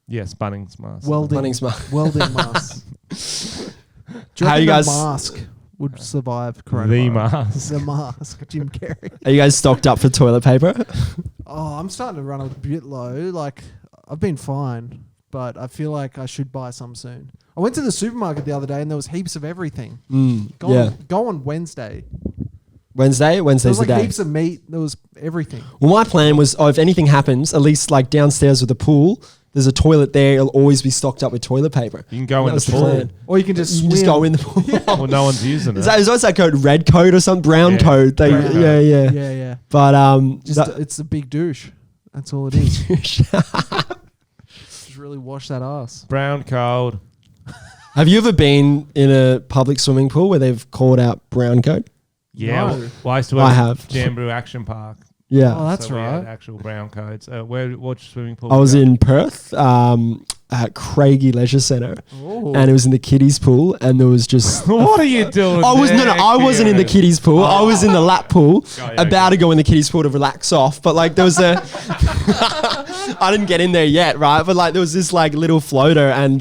yes, Bunnings masks. Bunnings masks. Welding masks. How you guys mask would survive coronavirus? The mask. Jim Carrey. Are you guys stocked up for toilet paper? I'm starting to run a bit low. Like I've been fine, but I feel like I should buy some soon. I went to the supermarket the other day and there was heaps of everything. Go on Wednesday. Wednesday's the day. There was heaps of meat. There was everything. Well, my plan was, if anything happens, at least like downstairs with the pool, there's a toilet there. It'll always be stocked up with toilet paper. You can go in the pool. Or you can just swim. Just go in the pool. Well, no one's using it. What's that code? Red code or something? Brown code. Yeah. But it's a big douche. That's all it is. Just really wash that ass. Brown code. Have you ever been in a public swimming pool where they've called out brown code? Yeah, no. Well, I used to work at Jamboree Action Park. Yeah. Oh, that's so right. We had actual brown codes. Which swimming pool? I was in Perth, at Craigie Leisure Centre, and it was in the kiddies pool, and there was just. What are you doing? I wasn't in the kiddies pool. I was in the lap pool, to go in the kiddies pool to relax off. But like there was a, I didn't get in there yet, right? But like there was this like little floater, and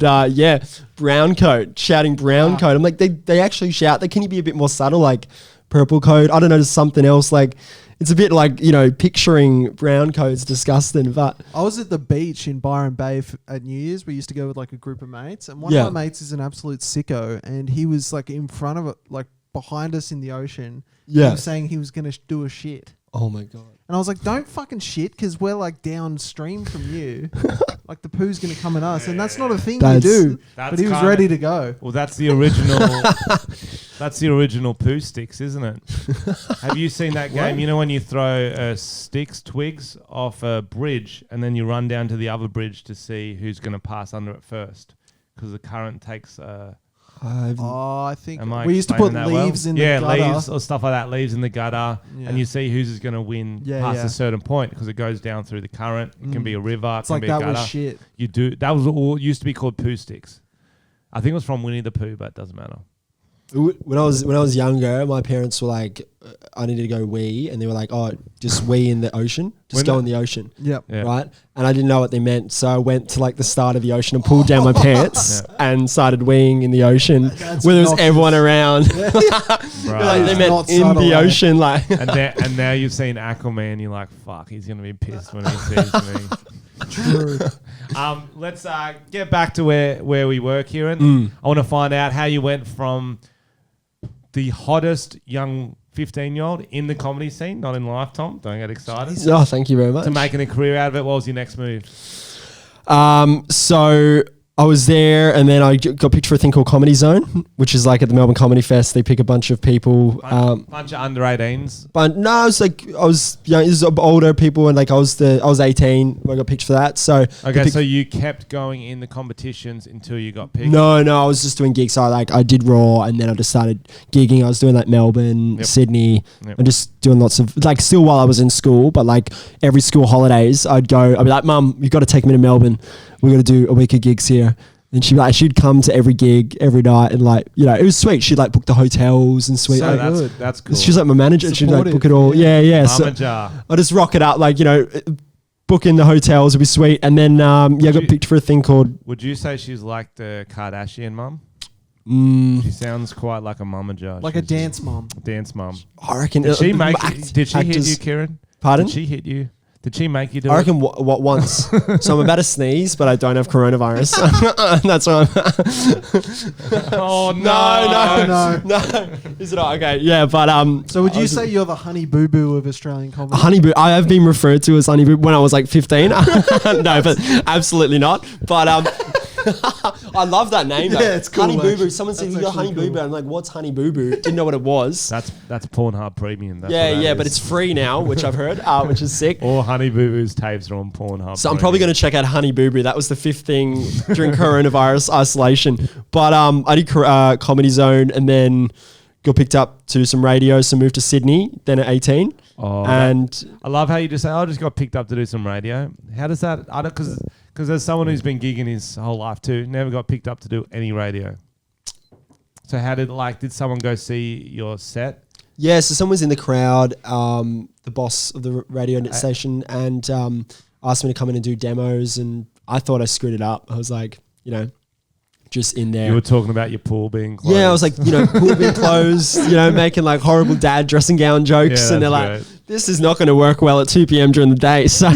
brown coat shouting brown coat. I'm like they actually shout. Can you be a bit more subtle, like purple coat? I don't know, just something else like. It's a bit like, picturing brown coat's disgusting, but... I was at the beach in Byron Bay at New Year's. We used to go with like a group of mates, and one of my mates is an absolute sicko, and he was like in front of it, like behind us in the ocean. Yeah. He was saying he was going to do a shit. Oh my God. And I was like, don't fucking shit, because we're like downstream from you. Like the poo's going to come at us, and that's not a thing you do. But he was ready to go. Well, that's the original... That's the original poo sticks, isn't it? Have you seen that game? You know when you throw twigs off a bridge and then you run down to the other bridge to see who's going to pass under it first? Because the current takes... I think we used to put leaves in the gutter. Yeah, leaves or stuff like that, leaves in the gutter. Yeah. And you see who's going to win past a certain point because it goes down through the current. It can be a river, it can be a gutter. Was shit. That was all used to be called poo sticks. I think it was from Winnie the Pooh, but it doesn't matter. When I was younger, my parents were like, I needed to go wee, and they were like, oh, just wee in the ocean, go in the ocean. Yep. Yeah. Right. And I didn't know what they meant, so I went to like the start of the ocean and pulled down my pants and started weeing in the ocean where there was everyone around. Right. Like they meant in the ocean, like. And now you've seen Aquaman, you're like, fuck, he's gonna be pissed when he sees me. True. Let's get back to where we were, Ciaran. I want to find out how you went from the hottest young 15-year-old in the comedy scene, not in life, Tom. Don't get excited. Oh, thank you very much. To making a career out of it. What was your next move? So I was there, and then I got picked for a thing called Comedy Zone, which is like at the Melbourne Comedy Fest. They pick a bunch of people. Bunch of under 18s. But no, it's like I was young. This is older people, and like I was 18 when I got picked for that. So so you kept going in the competitions until you got picked. No, I was just doing gigs. So I did Raw, and then I just started gigging. I was doing like Melbourne, Sydney, and just doing lots of like still while I was in school. But like every school holidays, I'd be like, Mum, you've got to take me to Melbourne. We're going to do a week of gigs here. And she'd come to every gig every night, and like, it was sweet. She'd like book the hotels and sweet. So that's cool. She's like my manager. She'd like book it all. Yeah. So I just rock it up, like, book in the hotels would be sweet. And then, I got picked for a thing called. Would you say she's like the Kardashian mum? She sounds quite like a mamager. Like a dance mum. Dance mum. I reckon. Did she hit you, Ciaran? Pardon? Did she hit you? Did she make you do I it? reckon what once. So I'm about to sneeze, but I don't have coronavirus. That's why I'm. Oh No. Is it not? Okay, yeah, but So would you say you're the Honey Boo Boo of Australian comedy? Honey Boo. I have been referred to as Honey Boo when I was like 15. No, but absolutely not. But I love that name. Though. Yeah, it's cool. Honey Boo Boo. Actually. Someone said That's you got actually Honey Boo Boo. cool. I'm like, what's Honey Boo Boo? Didn't know what it was. That's Pornhub Premium. That's Yeah, what that but is. it's free now, which I've heard, which is sick. All Honey Boo Boo's tapes are on Pornhub. So I'm probably going to check out Honey Boo Boo. That was the fifth thing during coronavirus isolation. But I did Comedy Zone and then got picked up to do some radio. So moved to Sydney then at 18. I love how you just say, I just got picked up to do some radio. How does that? I don't because as someone who's been gigging his whole life too, never got picked up to do any radio. So how did someone go see your set? Yeah, so someone was in the crowd, the boss of the radio station, and asked me to come in and do demos, and I thought I screwed it up. I was like, just in there. You were talking about your pool being closed. Yeah, I was like, pool being closed, making like horrible dad dressing gown jokes, Yeah, and they're that's like, this is not going to work well at 2 p.m. during the day. So,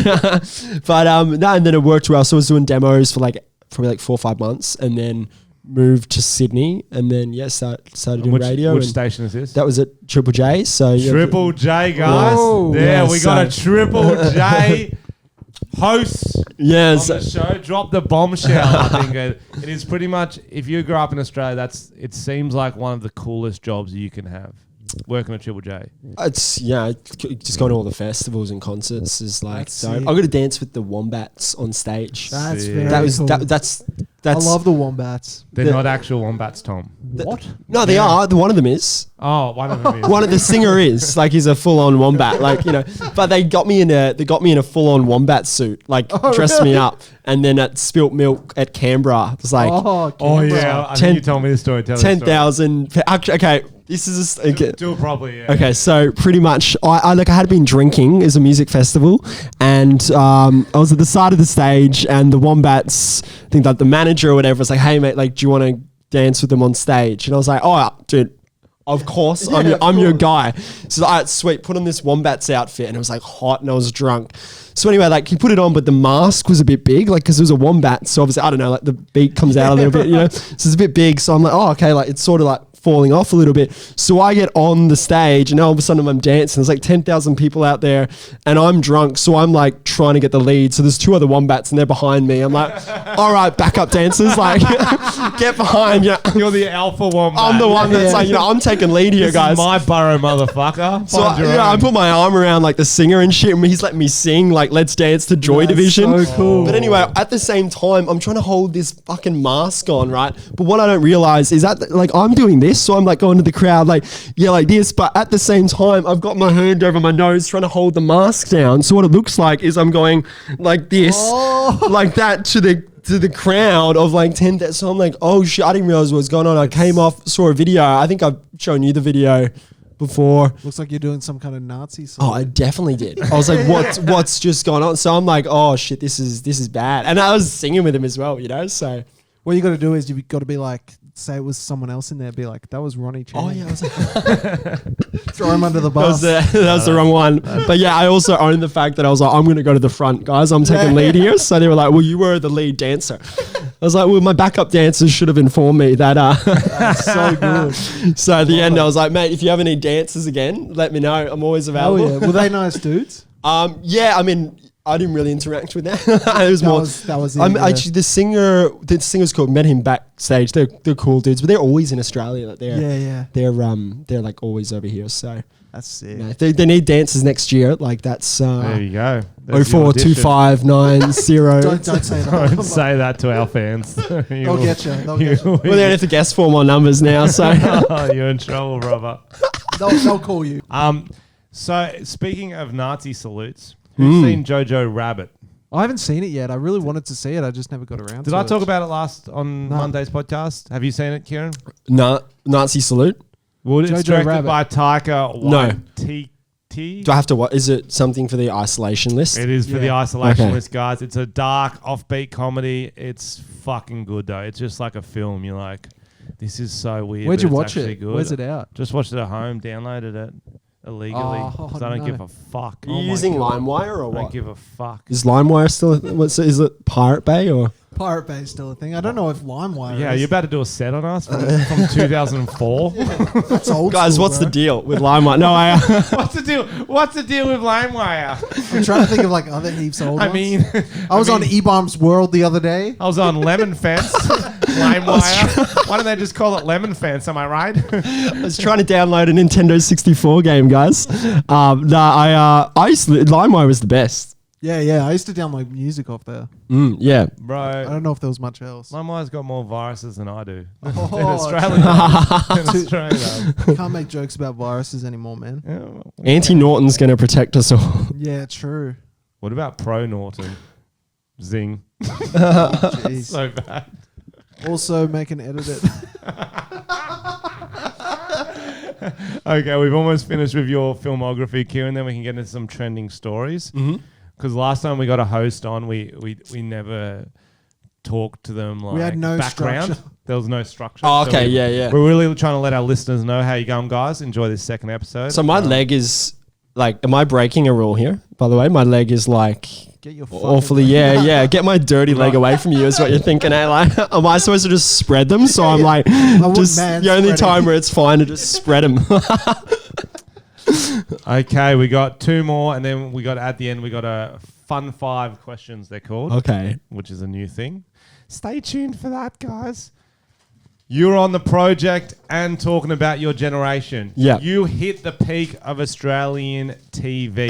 but no, and then it worked well. So I was doing demos for probably like 4 or 5 months, and then moved to Sydney, and then started doing radio. Which station is this? That was at Triple J. So Triple J, guys. Whoa. There, Yeah, we got a Triple J host on yes, the show. Drop the bombshell. I think it is pretty much. If you grew up in Australia, it seems like one of the coolest jobs you can have. Working at Triple J. it's just going to all the festivals and concerts is like. That's So I sick. got to dance with the Wombats on stage. That's Sick. very That was cool. that's. I love the Wombats. They're not actual wombats, Tom. What? No, they are. The one of them is. Oh, one of them is. One of the singer is like he's a full on wombat, But they got me in a full on wombat suit, dressed me up, and then at Spilt Milk at Canberra, it was like Oh, Oh Canberra. yeah, I think you told me this story. Tell the story. 10,000. Okay, this is okay. Do it properly. Yeah. Okay, so pretty much, I had been drinking as a music festival, and I was at the side of the stage, and the Wombats, I think that the manager or whatever was like, "Hey mate, do you want to dance with them on stage?" And I was like, "Oh, dude, of course, I'm your guy." So all right, sweet, put on this Wombats outfit, and it was like hot, and I was drunk. So anyway, he put it on, but the mask was a bit big, because it was a wombat. So obviously, I don't know, the beak comes out a little bit, So it's a bit big. So I'm like, oh, okay, it's sort of falling off a little bit. So I get on the stage, and all of a sudden I'm dancing. There's like 10,000 people out there, and I'm drunk. So I'm trying to get the lead. So there's 2 other Wombats, and they're behind me. I'm like, all right, backup dancers, get behind. You're the alpha wombat. I'm the one that's I'm taking lead here, This guys. is my burrow, motherfucker. So Find your I own. put my arm around the singer and shit, and he's letting me sing Let's Dance to Joy That's Division. so cool. But anyway, at the same time, I'm trying to hold this fucking mask on, right? But what I don't realize is that I'm doing this, so I'm going to the crowd like this, but at the same time, I've got my hand over my nose trying to hold the mask down. So what it looks like is I'm going like this, like that to the crowd of 10,000. So I'm like, oh shit, I didn't realize what was going on. I came off, saw a video. I think I've shown you the video before. Looks like you're doing some kind of Nazi Oh, song. I definitely did. I was like, what's just going on? So I'm like, oh shit, this is bad. And I was singing with him as well, So What you got to do is you've got to be say it was someone else in there. Be like, that was Ronnie Chang. oh yeah, I was like, Throw him under the that was bus. the wrong one. But yeah, I also own the fact that I was like, I'm gonna go to the front, guys. I'm taking lead here. So they were like, well, you were the lead dancer. I was like, well, my backup dancers should have informed me that. That's so good. So at the end, I was like, mate, if you have any dancers again, let me know. I'm always Oh available. yeah. Were they nice dudes? Yeah, I mean, I didn't really interact with that. It was more. That was it, I'm yeah. actually the singer's called. Met him backstage. They're cool dudes, but they're always in Australia. Yeah. They're always over here. So That's sick. if they need dancers next year. That's There you go. There's your audition. 042590. Don't say that. Don't say that to our fans. They'll get you. They'll get you. Well, they don't have to guess for more numbers now. So You're in trouble, brother. They'll call you. So speaking of Nazi salutes, who's seen Jojo Rabbit? I haven't seen it yet. I really wanted to see it. I just never got around to Did it. I talk about it last on No. Monday's podcast? Have you seen it, Ciaran? no Nazi salute. Well, it's Jojo directed Rabbit. by Taika No. Waititi. Do I have to? What is it? Something for the isolation list? It is for the Yeah. isolation Okay. list, guys. It's a dark, offbeat comedy. It's fucking good, though. It's just like a film. You're like, this is so weird. Where'd but you it's watch actually it? Good. Where's it out? Just watched it at home, downloaded it. illegally because I don't give a fuck. Are you using LimeWire or I what? don't give a fuck. Is LimeWire still? Is it Pirate Bay or? Pirate Bay is still a thing. I don't know if LimeWire Yeah, is. you're about to do a set on us from 2004. That's old Guys, school, what's bro. the deal with LimeWire? No, What's the deal? What's the deal with LimeWire? I'm trying to think of like other heaps old ones. I was on E-Bombs World the other day. I was on Lemon Fence, LimeWire. Why don't they just call it Lemon Fence? Am I right? I was trying to download a Nintendo 64 game, guys. I used to, LimeWire was the best. Yeah. I used to download music off there. Yeah. I Bro, don't know if there was much else. LimeWire's got more viruses than I do. In Oh, Australia. You can't make jokes about viruses anymore, man. Yeah, well, Auntie Norton's going to protect us all. Yeah, true. what about Pro Norton? Zing. Jeez. So bad. Also, make an edit it. Okay, we've almost finished with your filmography, Ciaran. Then we can get into some trending stories. Because last time we got a host on, we never talked to them like had no background. structure. There was no structure. Oh, okay, we- yeah. We're really trying to let our listeners know how you going, guys. Enjoy this second episode. So my leg is like, am I breaking a rule here? By the way, my leg is like Get your fucking awfully, yeah. Get my dirty leg away from you is what you're thinking. Eh? Like, am I supposed to just spread them? So I'm like, just the only time where it's fine to just spread them. Okay, we got two more, and then we got at the end we got a fun 5 questions. They're called. Okay. Which is a new thing. Stay tuned for that, guys. You're on the project and talking about your generation. Yeah. You hit the peak of Australian TV.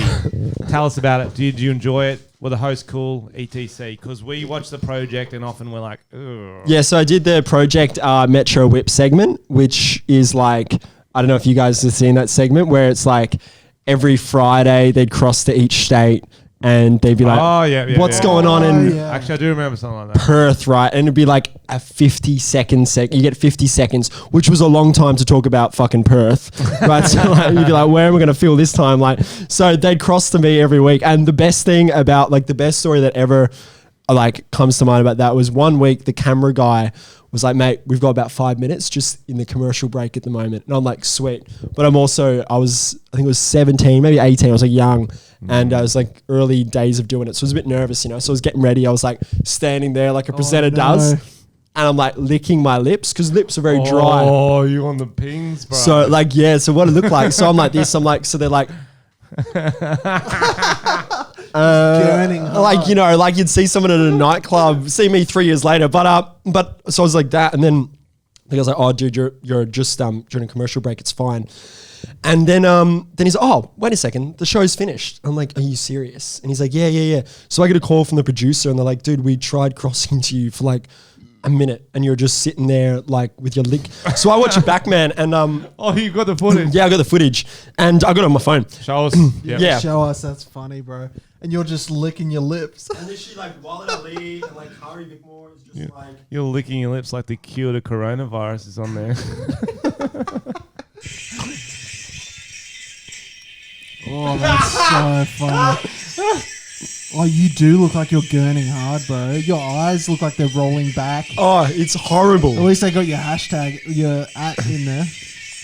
Tell us about it. Did you enjoy it? Were the hosts cool? etc. Because we watch the project and often we're like, ugh. Yeah, so I did the Project Metro Whip segment, which is like, I don't know if you guys have seen that segment where it's like every Friday they'd cross to each state and they'd be like, oh, yeah, what's going on in Actually, I do remember something like that. Perth, right? And it'd be like a 50-second you get 50 seconds, which was a long time to talk about fucking Perth, right? So like, you'd be like, where am I going to fill this time? Like, so they'd cross to me every week. And the best thing about, like, the best story that ever like comes to mind about that was one week the camera guy was like, mate, we've got about 5 minutes just in the commercial break at the moment. And I'm like, sweet. But I think it was 17, maybe 18. I was like young. And I was like early days of doing it. So I was a bit nervous, you know. So I was getting ready. I was like standing there like a presenter does. And I'm like licking my lips because lips are very dry. Oh, you on the pings, bro. So like, yeah. So what it looked like. So I'm like this. I'm like, so they're like, like, you know, like you'd see someone at a nightclub, see me 3 years later, but so I was like that, and then the guy's like, oh dude, you're just during a commercial break, it's fine. And then he's like, oh, wait a second, the show's finished. I'm like, are you serious? And he's like, yeah. So I get a call from the producer and they're like, dude, we tried crossing to you for like a minute and you're just sitting there like with your lick. So I watch it back, man, and oh, you got the footage. yeah, I got the footage and I got it on my phone. Show us. Yeah. Show us. That's funny, bro. And you're just licking your lips. And then she like Wallet Ali and like Kari McMore is just like, You're licking your lips like the cure to coronavirus is on there. Oh, that's so funny. Oh, you do look like you're gurning hard, bro. Your eyes look like they're rolling back. oh, it's horrible. At least they got your hashtag, your @ in there.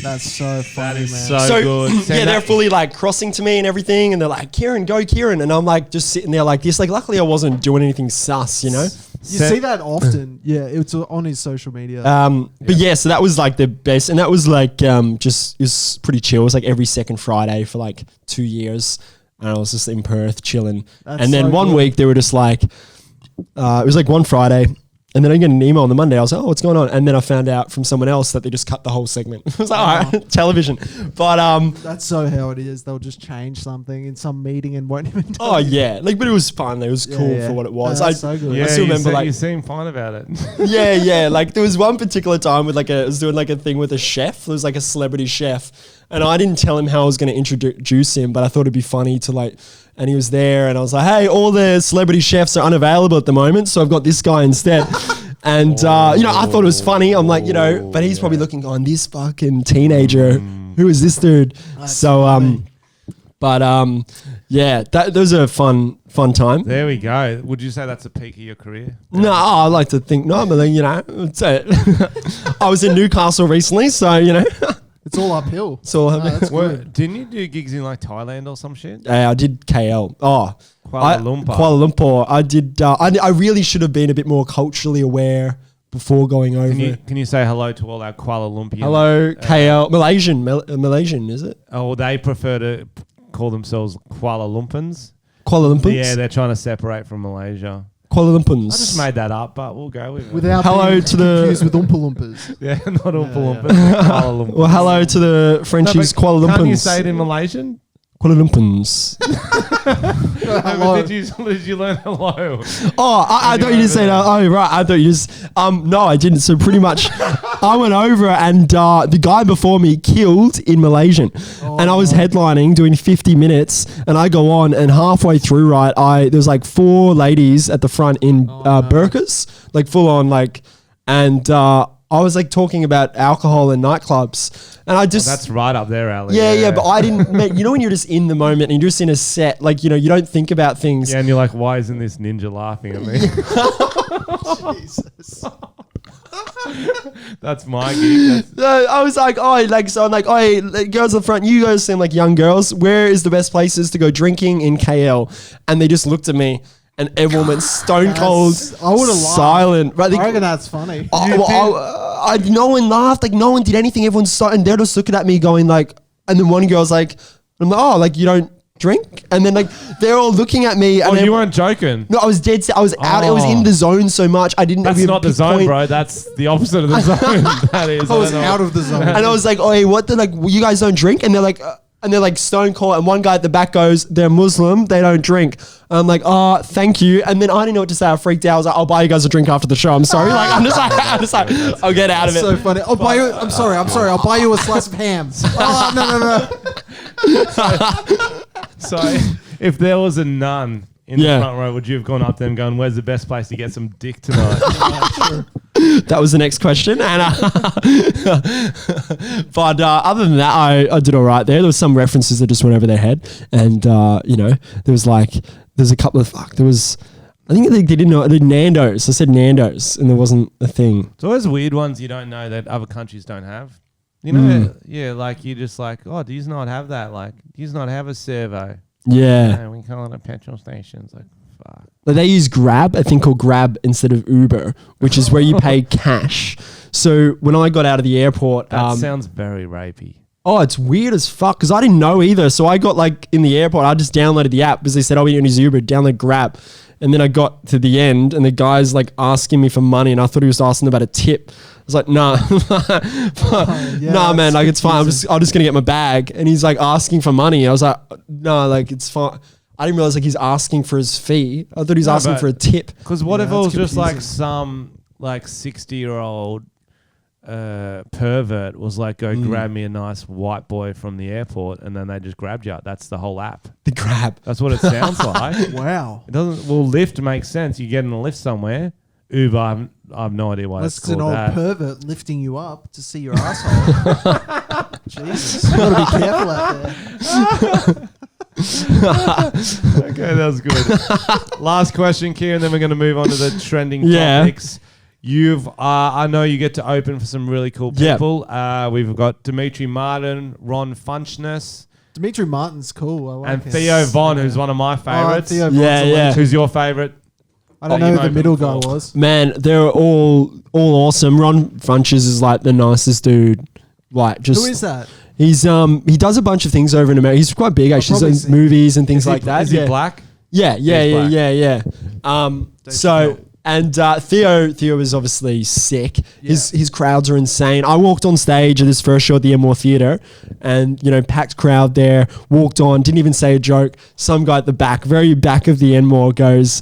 That's so funny, is man. so good. Yeah, they're fully like crossing to me and everything, and they're like, Ciaran, go Ciaran. And I'm like just sitting there like this. Like, luckily I wasn't doing anything sus, you know? You see that often. Yeah, it's on his social media. But yeah, so that was like the best. And that was like just, it was pretty chill. It was like every second Friday for like 2 years. And I was just in Perth chilling. That's and then so one good. week they were just like, it was like one Friday. And then I get an email on the Monday. I was like, oh, what's going on? And then I found out from someone else that they just cut the whole segment. I was like, all right, television. But that's so how it is. They'll just change something in some meeting and won't even tell oh you. yeah, like, but it was fun. It was cool for what it was. That's so good. Yeah, I still remember, you seem fine about it. yeah. Like there was one particular time with like I was doing like a thing with a chef. There was like a celebrity chef, and I didn't tell him how I was going to introduce him, but I thought it'd be funny to like. And he was there, and I was like, hey, all the celebrity chefs are unavailable at the moment, so I've got this guy instead. And, you know, I thought it was funny. I'm like, you know, but he's probably looking on this fucking teenager. Who is this dude? That's so, funny. yeah, that was a fun time. There we go. Would you say that's the peak of your career? No, I like to think, no, but then, you know, I was in Newcastle recently, so, you know. It's all uphill. It's all that's good. Didn't you do gigs in like Thailand or some shit? I did KL. Kuala Lumpur. Kuala Lumpur. I did. I really should have been a bit more culturally aware before going over. Can you say hello to all our Kuala Lumpians? Hello, KL. Malaysian, is it? Oh, they prefer to call themselves Kuala Lumpins. Kuala Lumpurs? Yeah, they're trying to separate from Malaysia. Kuala Lumpurs. I just made that up, but we'll go with it. Without hello being to the confused with Oompa Loompas. Yeah, not Oompa Loompas. Kuala Lumpur. Well, hello to the Frenchies, Kuala Lumpurs. Can't you say it in Malaysian? Kuala Lumpurs. Did you learn hello? Oh, I thought you just said, oh, right. I thought you just, no, I didn't. So pretty much I went over and the guy before me killed in Malaysian. And I was headlining, doing 50 minutes, and I go on, and halfway through, right, there was like 4 ladies at the front in burqas, like full on, like, and I was like talking about alcohol and nightclubs. And I just... that's right up there, Ali. Yeah, but I didn't... you know when you're just in the moment and you're just in a set, like, you know, you don't think about things. Yeah, and you're like, why isn't this ninja laughing at me? Jesus. That's my gig. I was like, so I'm like, girls at the front, you guys seem like young girls. Where is the best places to go drinking in KL? And they just looked at me. And everyone went stone cold, I would have silent. Right, I reckon that's funny. No one laughed. Like, no one did anything. Everyone's and they're just looking at me going like, and then one girl's like, I'm like, oh, like you don't drink? And then like, they're all looking at me. And you weren't joking? No, I was dead set. I was out. I was in the zone so much. I didn't. That's not the zone, bro. That's the opposite of the zone. That is. I was out of the zone. And I was like, oh, hey, what the, like, you guys don't drink? And they're like, stone cold. And one guy at the back goes, they're Muslim, they don't drink. And I'm like, oh, thank you. And then I didn't know what to say. I freaked out. I was like, I'll buy you guys a drink after the show. I'm sorry. Like, I'm just like, I'll get out of it. So funny. I'll buy you. I'm sorry. I'll buy you a slice of ham. Oh, no. So if there was a nun in the front row, would you have gone up to them going, where's the best place to get some dick tonight? That was the next question. And but other than that, I did all right there. There was some references that just went over their head. And, there's a couple of, I think they didn't know, I did Nando's. I said Nando's and there wasn't a thing. It's always weird ones you don't know that other countries don't have. You know, like you're just like, oh, do you not have that? Like, do you not have a servo? Yeah. No, we call it a petrol station. It's like, fuck. But they use Grab, a thing called Grab instead of Uber, which is where you pay cash. So when I got out of the airport... That sounds very rapey. Oh, it's weird as fuck because I didn't know either. So I got like in the airport, I just downloaded the app because they said, oh, you're going to use Uber, download Grab. And then I got to the end and the guy's like asking me for money and I thought he was asking about a tip. I was like, nah, nah, man, like it's fine. I'm just going to get my bag. And he's like asking for money. I was like, no, like it's fine. I didn't realize like he's asking for his fee. I thought he was asking for a tip. Because what if it was just like some like 60-year-old pervert was like, go grab me a nice white boy from the airport, and then they just grabbed you. That's the whole app. The Grab. That's what it sounds like. Wow. It doesn't. Well, Lyft makes sense. You get in a lift somewhere. Uber, I have no idea why it's called that. That's an old pervert lifting you up to see your asshole. Jesus, you gotta be careful out there. Okay, that was good. Last question, Ciaran, then we're going to move on to the trending topics. I know you get to open for some really cool people. We've got Dimitri Martin, Ron Funchess. Dimitri Martin's cool. I like and Theo Von, who's one of my favorites. Theo Von's Who's your favorite? I don't know who the middle guy was. Man, they're all awesome. Ron Funchess is like the nicest dude. Like, just who is that? He's he does a bunch of things over in America. He's quite big actually. He's in movies and things like that. Is he black? Yeah. And Theo is obviously sick. Yeah. His crowds are insane. I walked on stage at his first show at the Enmore Theatre and, packed crowd there, walked on, didn't even say a joke. Some guy at the back, very back of the Enmore goes,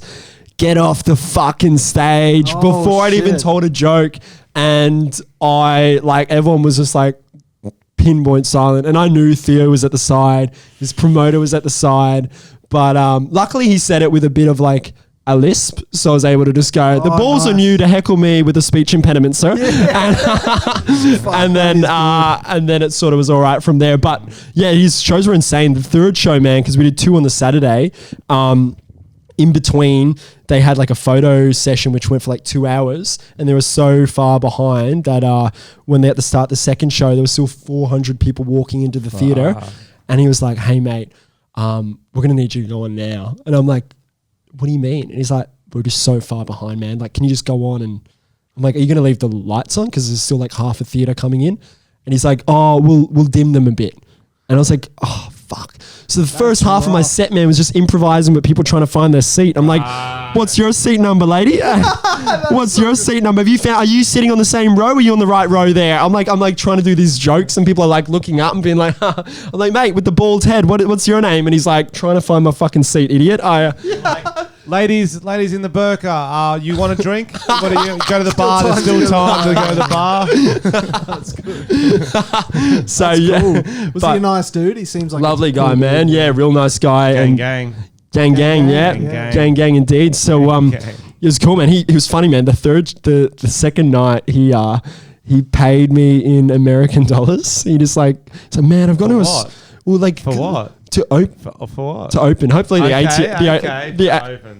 get off the fucking stage before I'd even told a joke. And everyone was just like pinpoint silent. And I knew Theo was at the side. His promoter was at the side. But luckily he said it with a bit of like a lisp, so I was able to just go, the balls on you to heckle me with a speech impediment, sir. Yeah. And then it sort of was all right from there. But yeah, his shows were insane. The third show, man, because we did 2 on the Saturday, in between, they had like a photo session which went for like 2 hours, and they were so far behind that when they had to start the second show, there was still 400 people walking into the theater. And he was like, "Hey mate, we're gonna need you to go on now." And I'm like, "What do you mean?" And he's like, "We're just so far behind, man. Like, can you just go on?" And I'm like, "Are you gonna leave the lights on? Because there's still like half a theater coming in." And he's like, "Oh, we'll dim them a bit." And I was like, "Oh fuck." So the first half of my set, man, was just improvising with people trying to find their seat. I'm like, "What's your seat number, lady? What's your seat number? Are you sitting on the same row? Or are you on the right row there?" I'm like trying to do these jokes, and people are like looking up and being like, I'm like, "Mate, with the bald head, what's your name?" And he's like, "Trying to find my fucking seat, idiot." Ladies in the burqa, you want a drink? What do you go to the bar? There's still time to go to the bar. That's good. So That's yeah, cool. Was he a nice dude? He seems like lovely a guy, cool man. dude. Yeah, real nice guy. Gang. Gang indeed. So it was cool, man. He was funny, man. The second night he paid me in American dollars. He just like, so man, I've got to well, like for what? To open for what? To open. Hopefully the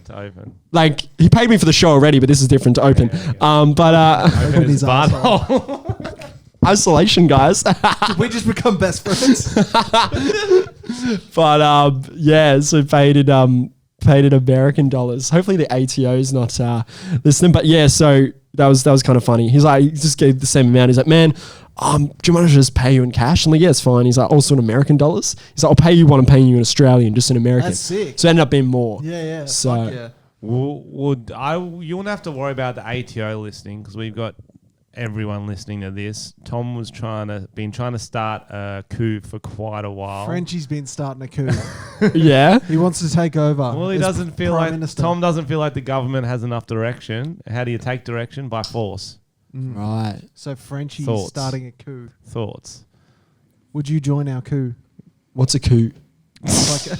to open. Like he paid me for the show already, but this is different to open. Open his butthole. Isolation, guys. Did we just become best friends? But yeah, so paid in American dollars. Hopefully the ATO is not listening. But yeah, so that was kind of funny. He's like, he just gave the same amount. He's like, "Man, do you mind if I just pay you in cash?" I'm like, "Yeah, it's fine." He's like, "Also in American dollars?" He's like, "I'll pay you what I'm paying you in Australian, just in American." That's sick. So it ended up being more. Yeah. So Fuck yeah. You won't have to worry about the ATO listening, because we've got everyone listening to this. Tom was been trying to start a coup for quite a while. Frenchy's been starting a coup. yeah. He wants to take over. Well, he doesn't feel Prime like Minister. Tom doesn't feel like the government has enough direction. How do you take direction? By force. Right. So Frenchy's Thoughts. starting a coup. Thoughts? Would you join our coup? What's a coup? It's like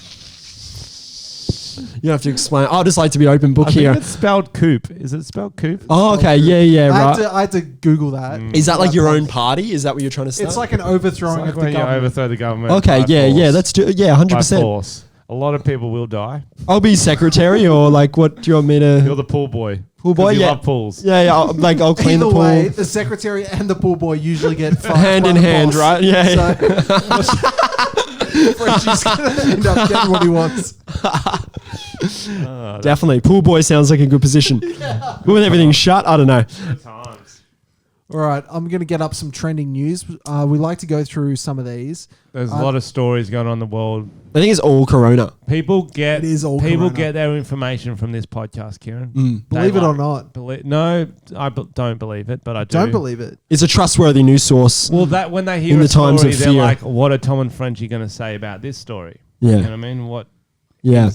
You have to explain. I'd just like to be open book I here. think it's spelled coop. Is it spelled coop? Oh, okay. Yeah, right. I had to Google that. Is that like your own party? Is that what you're trying to start? It's like an overthrowing It's like of the when you government. overthrow the government. Okay, by yeah, force. let's do 100%. By force. A lot of people will die. I'll be secretary, or like, what do you want me to? You're the pool boy. Pool boy, 'Cause you yeah. love pools. Yeah. I'll clean Either the pool. way, the secretary and the pool boy usually get fucked Hand by in the hand, boss. right? Yeah. So Frenchy's gonna end up getting what he wants. Definitely. Pool boy sounds like a good position. With everything shut, I don't know. Times. All right, I'm going to get up some trending news. We like to go through some of these. There's a lot of stories going on in the world. I think it's all Corona. People get It is all people corona. get their information from this podcast, Ciaran. Believe it or not. No, I don't believe it, but I do. Don't believe it. It's a trustworthy news source. Well, that when they hear In a the times story, of they're fear. like, "What are Tom and Frenchy going to say about this story?" Yeah. You know what I mean? Yeah.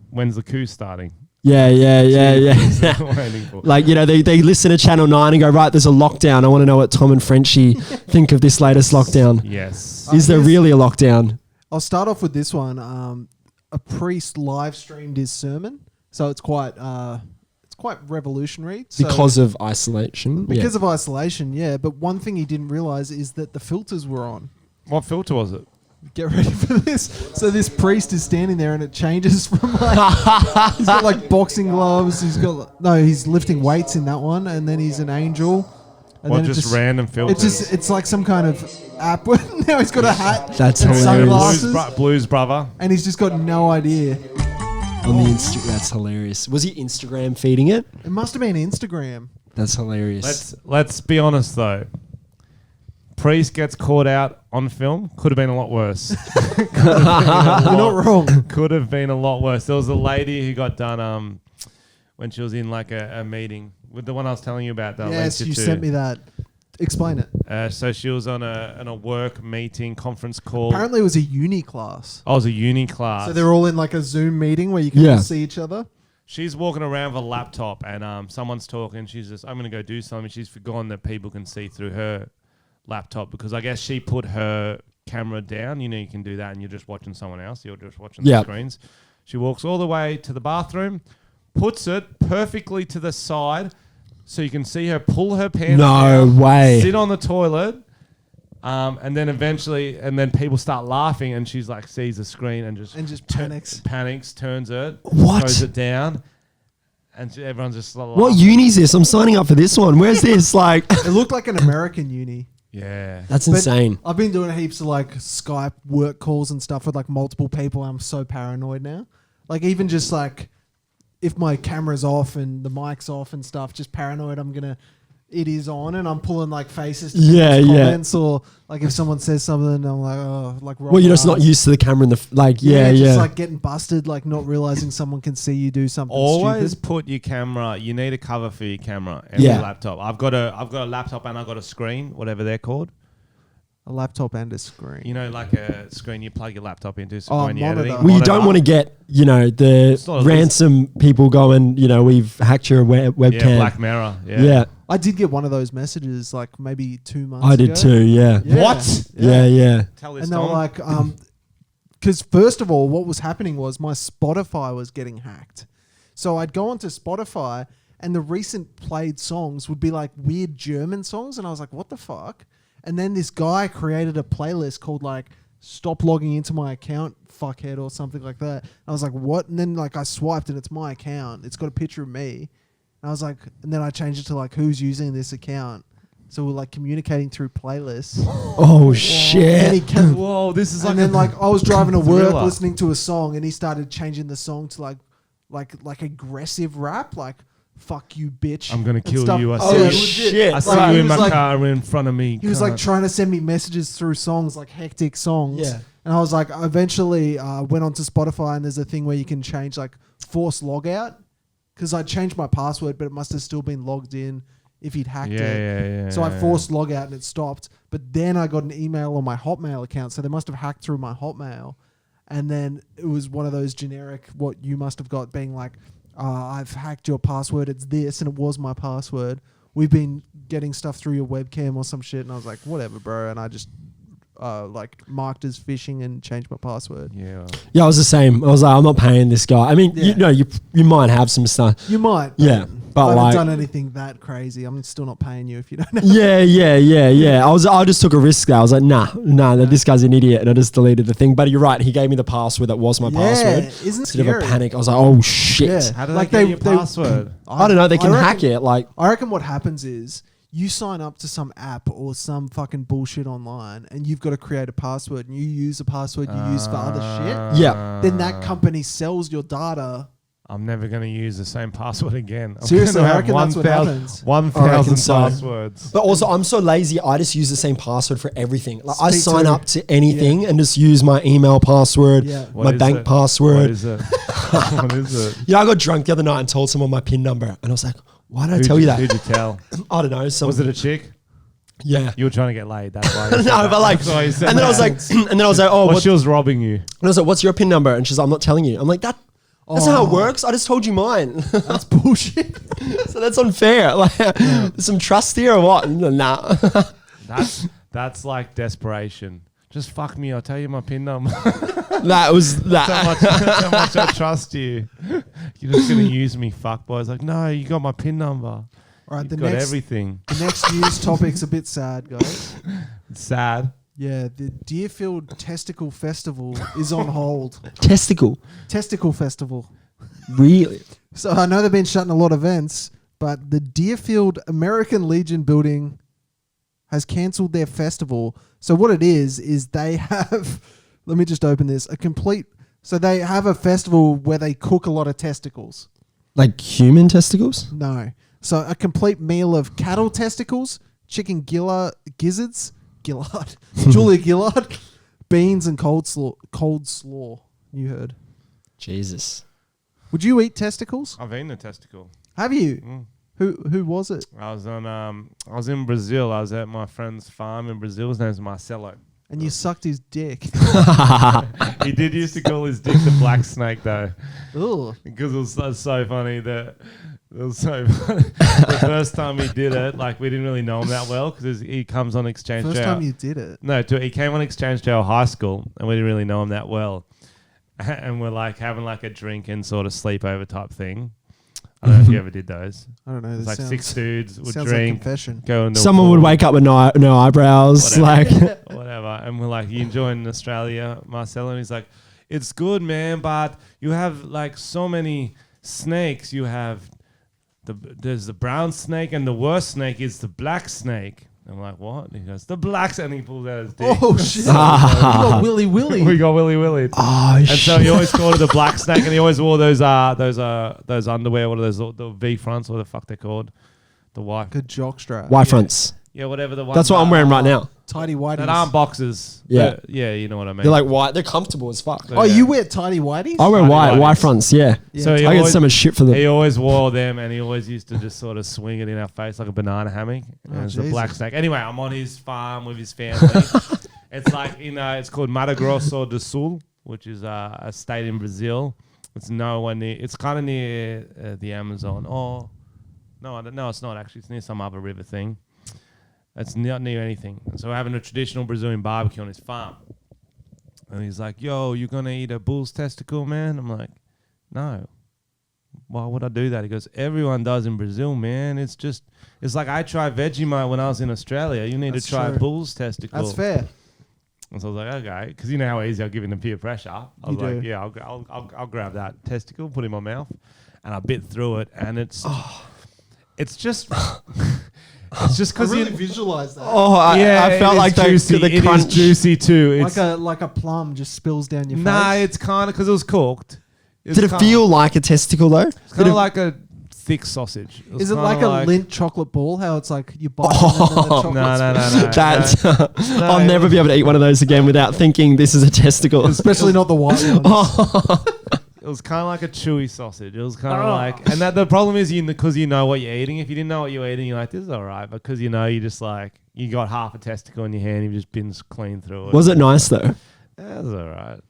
When's the coup starting? Yeah. Waiting for. Like, they listen to Channel 9 and go, right, there's a lockdown. I want to know what Tom and Frenchy think of this latest lockdown. Yes. Is there really a lockdown? I'll start off with this one. A priest live streamed his sermon, so it's quite revolutionary. So Because of isolation? because of isolation, yeah. But one thing he didn't realize is that the filters were on. What filter was it? Get ready for this. So this priest is standing there, and it changes from like he's got like boxing gloves. He's lifting weights in that one, and then he's an angel. And What, then just random filters? It's like some kind of app. Now he's got a hat. That's and hilarious. sunglasses, Blues brother. and he's just got no idea. On the that's hilarious. Was he Instagram feeding it? It must have been Instagram. That's hilarious. Let's be honest though. Priest gets caught out on film. Could have been a lot worse. You're not wrong. Could have been a lot worse. There was a lady who got done when she was in like a meeting with the one I was telling you about. That Yes, you sent me that. Explain it. So she was on a work meeting conference call. Apparently, it was a uni class. I was a uni class. So they're all in like a Zoom meeting where you can all see each other. She's walking around with a laptop and someone's talking. She's just, I'm going to go do something. She's forgotten that people can see through her laptop because I guess she put her camera down. You can do that and you're just watching someone else. You're just watching the screens. She walks all the way to the bathroom, puts it perfectly to the side so you can see her pull her pants down, way. sit on the toilet, And then eventually, people start laughing, and she's like, sees the screen and just panics, turns it, throws it down, and everyone's just like, what uni is this? I'm signing up for this one. Where's this? Like, it looked like an American uni. Yeah, that's insane. I've been doing heaps of like Skype work calls and stuff with like multiple people. I'm so paranoid now. Like even just like if my camera's off and the mic's off and stuff, just paranoid. It is on and I'm pulling like faces to comments or like if someone says something, I'm like, oh, like. Well, you're just not used to the camera and just like getting busted, like not realizing someone can see you do something. Always stupid. put your camera. You need a cover for your camera and your laptop. I've got a laptop and I've got a screen, whatever they're called. A laptop and a screen. You know, like a screen you plug your laptop into. So when you're monitor. editing, well, you don't want to get, the ransom people going, we've hacked your webcam. Yeah, Black Mirror. Yeah. I did get one of those messages like maybe 2 months ago. I did too, yeah. What? Yeah. Tell this, and they were like, because first of all, what was happening was my Spotify was getting hacked. So I'd go onto Spotify and the recent played songs would be like weird German songs. And I was like, what the fuck? And then this guy created a playlist called like stop logging into my account, fuckhead, or something like that. And I was like, what? And then like I swiped and it's my account. It's got a picture of me. And I was like, and then I changed it to like who's using this account. So we're like communicating through playlists. Oh shit! Whoa, this is like. And then like I was driving to work listening to a song, and he started changing the song to like aggressive rap, like "fuck you, bitch." I'm gonna kill you. Oh shit! I see you in my car in front of me. He was like trying to send me messages through songs, like hectic songs. Yeah. And I was like, I eventually went onto Spotify, and there's a thing where you can change like force logout. Because I changed my password, but it must have still been logged in if he'd hacked it. Yeah. So I forced log out and it stopped. But then I got an email on my Hotmail account. So they must have hacked through my Hotmail. And then it was one of those generic, what you must have got being like, I've hacked your password. It's this. And it was my password. We've been getting stuff through your webcam or some shit. And I was like, whatever, bro. And I just like marked as phishing and changed my password. Yeah, I was the same. I was like, I'm not paying this guy. I mean, you might have some stuff. You might. Yeah. But I like, haven't done anything that crazy. I'm still not paying you if you don't know. Yeah. I just took a risk there. I was like, nah, this guy's an idiot. And I just deleted the thing. But you're right. He gave me the password that was my password. Isn't Instead scary? of a panic, I was like, oh shit. Yeah. How do they get your password? I don't know. They can hack it. Like, I reckon what happens is you sign up to some app or some fucking bullshit online and you've got to create a password and you use a password you use for other shit. Yeah. Then that company sells your data. I'm never going to use the same password again. Seriously, I reckon that's what happens. 1,000 passwords. But also, I'm so lazy. I just use the same password for everything. Like, I sign up to anything and just use my email password, my bank password. What is it? What is it? Yeah, I got drunk the other night and told someone my PIN number, and I was like, "Why did I tell you that?" Who'd you tell? I don't know. Was it a chick? Yeah. You were trying to get laid. That's why. No, but like, and then I was like, "Oh, she was robbing you." And I was like, "What's your PIN number?" And she's like, "I'm not telling you." I'm like, That's not how it works. I just told you mine. That's bullshit. So that's unfair. Like, there's some trust here or what? Nah. That's like desperation. Just fuck me. I'll tell you my PIN number. That was that. How much I trust you. You're just gonna use me, fuckboy. I was like, no, you got my PIN number. All right, You've got everything. The next news topic's a bit sad, guys. It's sad. Yeah, the Deerfield Testicle Festival is on hold. Testicle Festival. Really? So I know they've been shutting a lot of events, but the Deerfield American Legion building has cancelled their festival. So what it is they have, let me just open this, so they have a festival where they cook a lot of testicles. Like human testicles? No. So a complete meal of cattle testicles, chicken gizzards, Julia Gillard, beans and cold slaw. You heard. Jesus. Would you eat testicles? I've eaten a testicle. Have you? Mm. Who was it? I was in Brazil. I was at my friend's farm in Brazil. His name's Marcelo. And you sucked his dick. He did used to call his dick the black snake though. Ooh. Because it was so funny that it was so funny. The first time he did it, like we didn't really know him that well because he comes on exchange. First time you did it? No, he came on exchange to our high school and we didn't really know him that well. And we're like having like a drink and sort of sleepover type thing. I don't know if you ever did those. I don't know. It's This like 6 dudes would sounds drink, like confession. go into Someone would wake up with no eyebrows, whatever. And we're like, you enjoying Australia, Marcelo? And he's like, it's good, man, but you have like so many snakes. You have there's the brown snake, and the worst snake is the black snake. I'm like, what? And he goes, the black snake. And he pulls out his dick. Oh, shit. You got Willy Willy. We got Willy Willy. Oh, and so he always called it the black snake, and he always wore those underwear. What are those? The V fronts, what the fuck they're called? The white. Good jock strap. Y fronts. Yeah, whatever the one. That's what I'm wearing right now. Tidy whities. That aren't boxes. Yeah. Yeah, you know what I mean. They're like white. They're comfortable as fuck. Oh, you wear tidy whities? I wear Tidy Y whities. fronts, yeah. So I get so much shit for them. He always wore them, and he always used to just sort of swing it in our face like a banana hammock. And it's a black snake. Anyway, I'm on his farm with his family. It's like it's called Mato Grosso do Sul, which is a state in Brazil. It's nowhere near. It's kind of near the Amazon. Oh, no, it's not actually. It's near some other river thing. It's not near anything. So we're having a traditional Brazilian barbecue on his farm. And he's like, yo, you going to eat a bull's testicle, man? I'm like, no. Why would I do that? He goes, everyone does in Brazil, man. It's like I tried Vegemite when I was in Australia. You need to try a bull's testicle. That's fair. And so I was like, okay. Because you know how easy I'll give him the peer pressure. I was like, yeah, I'll grab that testicle, put it in my mouth. And I bit through it. And it's just... It's just because you visualize that. Oh, I felt like juicy. the crunch. Is juicy too. It's like a plum just spills down your face. Nah, it's kind of because it was cooked. Did it feel like a testicle though? It's kind of like a thick sausage. Is it like a Lindt chocolate ball? How it's like you bite it and then the chocolate No. That's I'll never be able to eat one of those again without thinking this is a testicle. Especially not the white ones. It was kind of like a chewy sausage. It was kind of like, and the problem is because you know what you're eating. If you didn't know what you were eating, you're like, this is all right. But because you know, you just like, you got half a testicle in your hand, you just been clean through it. Was it nice though? Yeah, it was all right.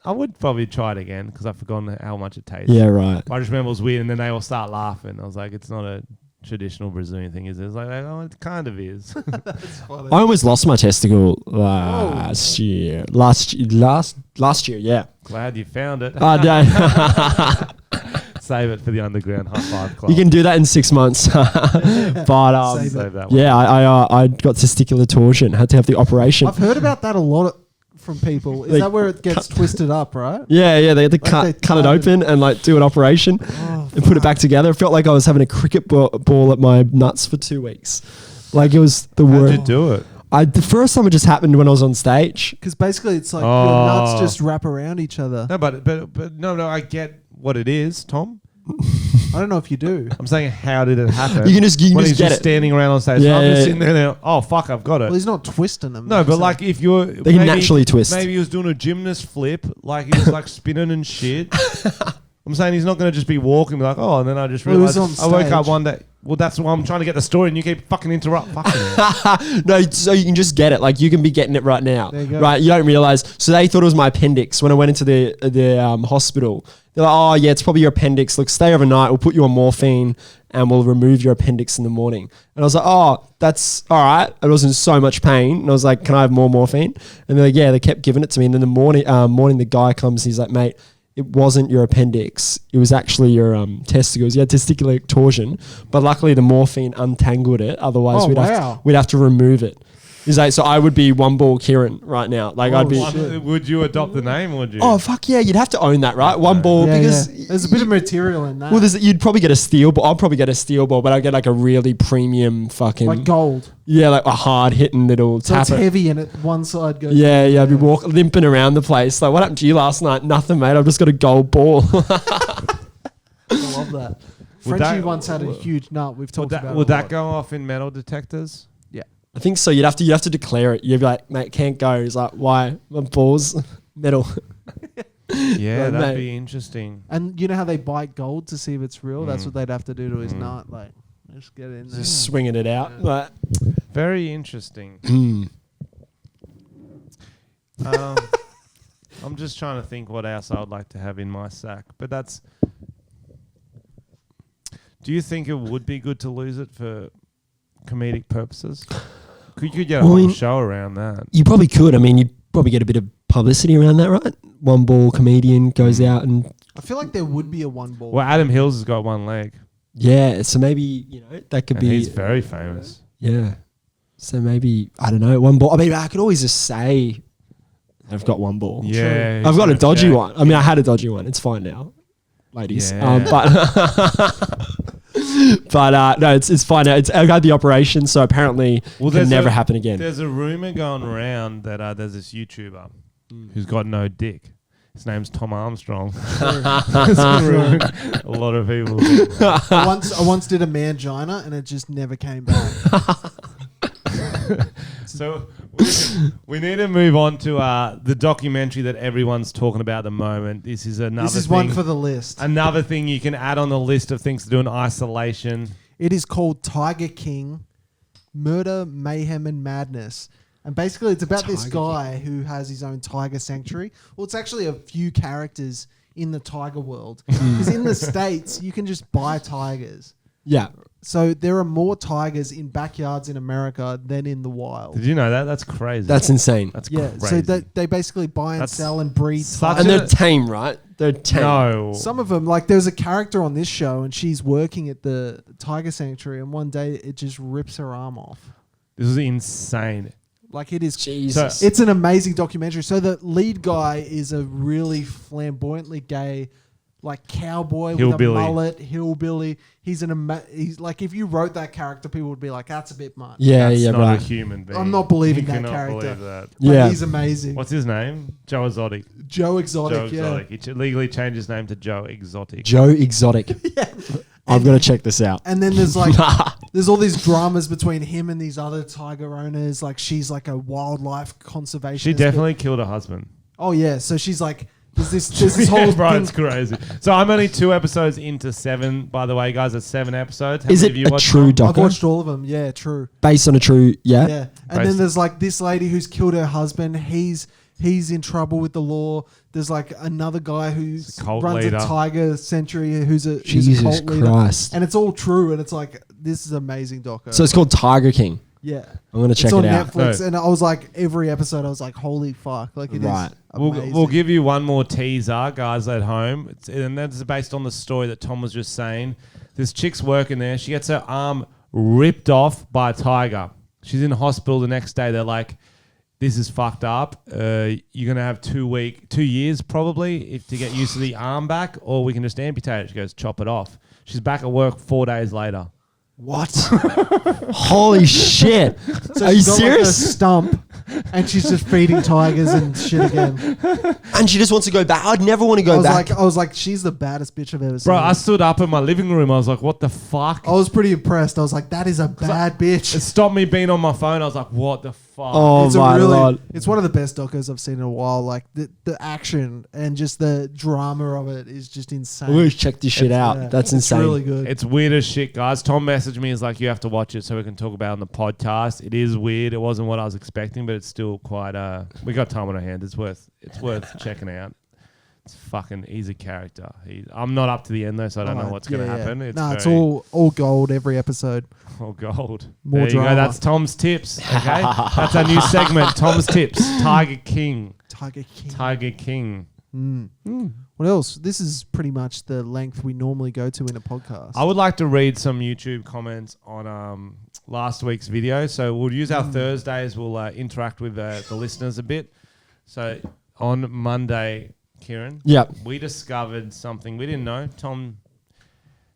I would probably try it again because I've forgotten how much it tastes. Yeah, right. I just remember it was weird, and then they all start laughing. I was like, it's not a traditional Brazilian thing, is it? It's like, oh, it kind of is. That's funny. I almost lost my testicle last year. Last year, yeah. Glad you found it. I don't. Save it for the underground high five club. You can do that in 6 months. But Save that one. yeah, I got testicular torsion. Had to have the operation. I've heard about that a lot from people. Is that where it gets twisted up, right? Yeah, they had to cut it open and like do an operation and put it back together. It felt like I was having a cricket ball at my nuts for 2 weeks. Like it was the worst. How'd you do it? The first time it just happened when I was on stage. Because basically it's like your nuts just wrap around each other. No, but no, I get what it is, Tom. I don't know if you do. I'm saying, how did it happen? You can just he's get just it. standing around on stage. Yeah, I'm just sitting there now. Oh, fuck, I've got it. Well, he's not twisting them. No, but like if you're... They can naturally twist. Maybe he was doing a gymnast flip. Like he was like spinning and shit. I'm saying he's not going to just be walking and be like, oh, and then I just realized I woke up one day. Well, that's why I'm trying to get the story and you keep fucking interrupt. No, so you can just get it. Like you can be getting it right now. There you go. Right? You don't realize. So they thought it was my appendix when I went into the hospital. They're like, oh yeah, it's probably your appendix. Look, stay overnight. We'll put you on morphine and we'll remove your appendix in the morning. And I was like, oh, that's all right. I was in so much pain. And I was like, can I have more morphine? And they're like, yeah, they kept giving it to me. And then the morning the guy comes, he's like, mate, it wasn't your appendix. It was actually your testicles. You had testicular torsion, but luckily the morphine untangled it. Otherwise, we'd have to remove it. He's like, so I would be one ball Ciaran right now. Like I'd be. Would you adopt the name? Would you? Oh fuck yeah! You'd have to own that, right? One ball because there's a bit of material in that. Well, you'd probably get a steel ball. I'll probably get a steel ball, but I'll get like a really premium fucking like gold. Yeah, like a hard hitting little so tap. It's heavy and one side goes. Yeah. I'd be limping around the place. Like, what happened to you last night? Nothing, mate. I've just got a gold ball. I love that. Frenchy once had a huge nut. We've talked about. Would that go off in metal detectors? Yeah, I think so. You'd have to declare it. You'd be like, mate, can't go. He's like, why? My balls, metal. Yeah, like, that'd be interesting. And you know how they bite gold to see if it's real? That's what they'd have to do to his nut. Like, just get it in there. Just swinging it out. But very interesting. I'm just trying to think what else I would like to have in my sack. But that's... Do you think it would be good to lose it for comedic purposes? You could get a whole show around that. You probably could. I mean, you'd probably get a bit of publicity around that, right? One ball comedian goes out and I feel like there would be a one ball. Well, Adam Hills has got one leg. Yeah, so maybe, that could And be. he's very famous. Yeah. So maybe, I don't know, one ball. I mean, I could always just say I've got one ball. Yeah. I've got a dodgy one. I mean, I had a dodgy one. It's fine now, ladies. Yeah. But no, it's fine now. I've had the operation, so apparently it can never happen again. There's a rumor going around that there's this YouTuber who's got no dick. His name's Tom Armstrong. A lot of people. I once did a mangina and it just never came back. So we need to move on to the documentary that everyone's talking about at the moment. This is one for the list. Another thing you can add on the list of things to do in isolation. It is called Tiger King, Murder, Mayhem and Madness. And basically it's about this guy who has his own tiger sanctuary. Well, it's actually a few characters in the tiger world. Because in the States, you can just buy tigers. Yeah. So there are more tigers in backyards in America than in the wild. Did you know that? That's crazy. That's insane. That's crazy. crazy. So they basically buy and sell and breed tigers. And they're tame, right? They're tame. No. Some of them, like there's a character on this show and she's working at the tiger sanctuary and one day it just rips her arm off. This is insane. Like it is. Jesus. It's an amazing documentary. So the lead guy is a really flamboyantly gay, like cowboy Hillbilly. with a mullet, hillbilly. He's he's like, if you wrote that character, people would be like, that's a bit much. Yeah, That's not right. a human being. I'm not believing You that cannot character. believe that. But Yeah. he's amazing. What's his name? Joe Exotic. Joe Exotic, Joe yeah. Exotic. He should legally change his name to Joe Exotic. Joe Exotic. I'm going to check this out. And then there's like, there's all these dramas between him and these other tiger owners. Like she's like a wildlife conservationist. She definitely killed her husband. Oh yeah. So she's like, there's this whole Bro, thing. it's crazy. So I'm only 2 episodes into 7. By the way, guys, it's 7 episodes. How Is many it of you a watched true them? I've doco? watched all of them. Yeah, true. Based on a true, yeah? Yeah. And then there's like this lady who's killed her husband. He's in trouble with the law. There's like another guy who cult runs leader. a tiger sanctuary who's a Jesus cult leader. Christ. And it's all true. And it's like, this is amazing doco. So it's called Tiger King. yeah. I'm going to check It's on it out. Netflix. No. And I was like, every episode, I was like, holy fuck. Like it is Right. amazing. We'll give you one more teaser, guys, at home. And that's based on the story that Tom was just saying. This chick's working there. She gets her arm ripped off by a tiger. She's in the hospital the next day. They're like, this is fucked up. You're going to have 2 years probably to get used to the arm back, or we can just amputate it. She goes, chop it off. She's back at work 4 days later. What? Holy shit. So Are you she's got, like, a serious? stump and she's just feeding tigers and shit again. And she just wants to go back. I'd never want to go back. I was like, she's the baddest bitch I've ever seen. Bro, I stood up in my living room. I was like, what the fuck? I was pretty impressed. I was like, that is a bad bitch. It stopped me being on my phone. I was like, what the fuck? Oh my Lord. It's one of the best docos I've seen in a while. Like the action and just the drama of it is just insane. I'm going to check this shit out. Yeah, That's it's insane. really good. It's weird as shit, guys. Tom messaged me. He's like, you have to watch it so we can talk about it on the podcast. It is weird. It wasn't what I was expecting, but it's still quite... we got time on our hands. It's worth checking out. It's fucking... He's a character. I'm not up to the end, though, so I don't know what's going to happen. It's all gold every episode. All gold. More there you drama. go. That's Tom's tips. Okay, that's our new segment. Tom's tips. Tiger King. Tiger King. Tiger King. What else? This is pretty much the length we normally go to in a podcast. I would like to read some YouTube comments on last week's video. So we'll use our Thursdays. We'll interact with the listeners a bit. So on Monday, Ciaran, we discovered something we didn't know. Tom,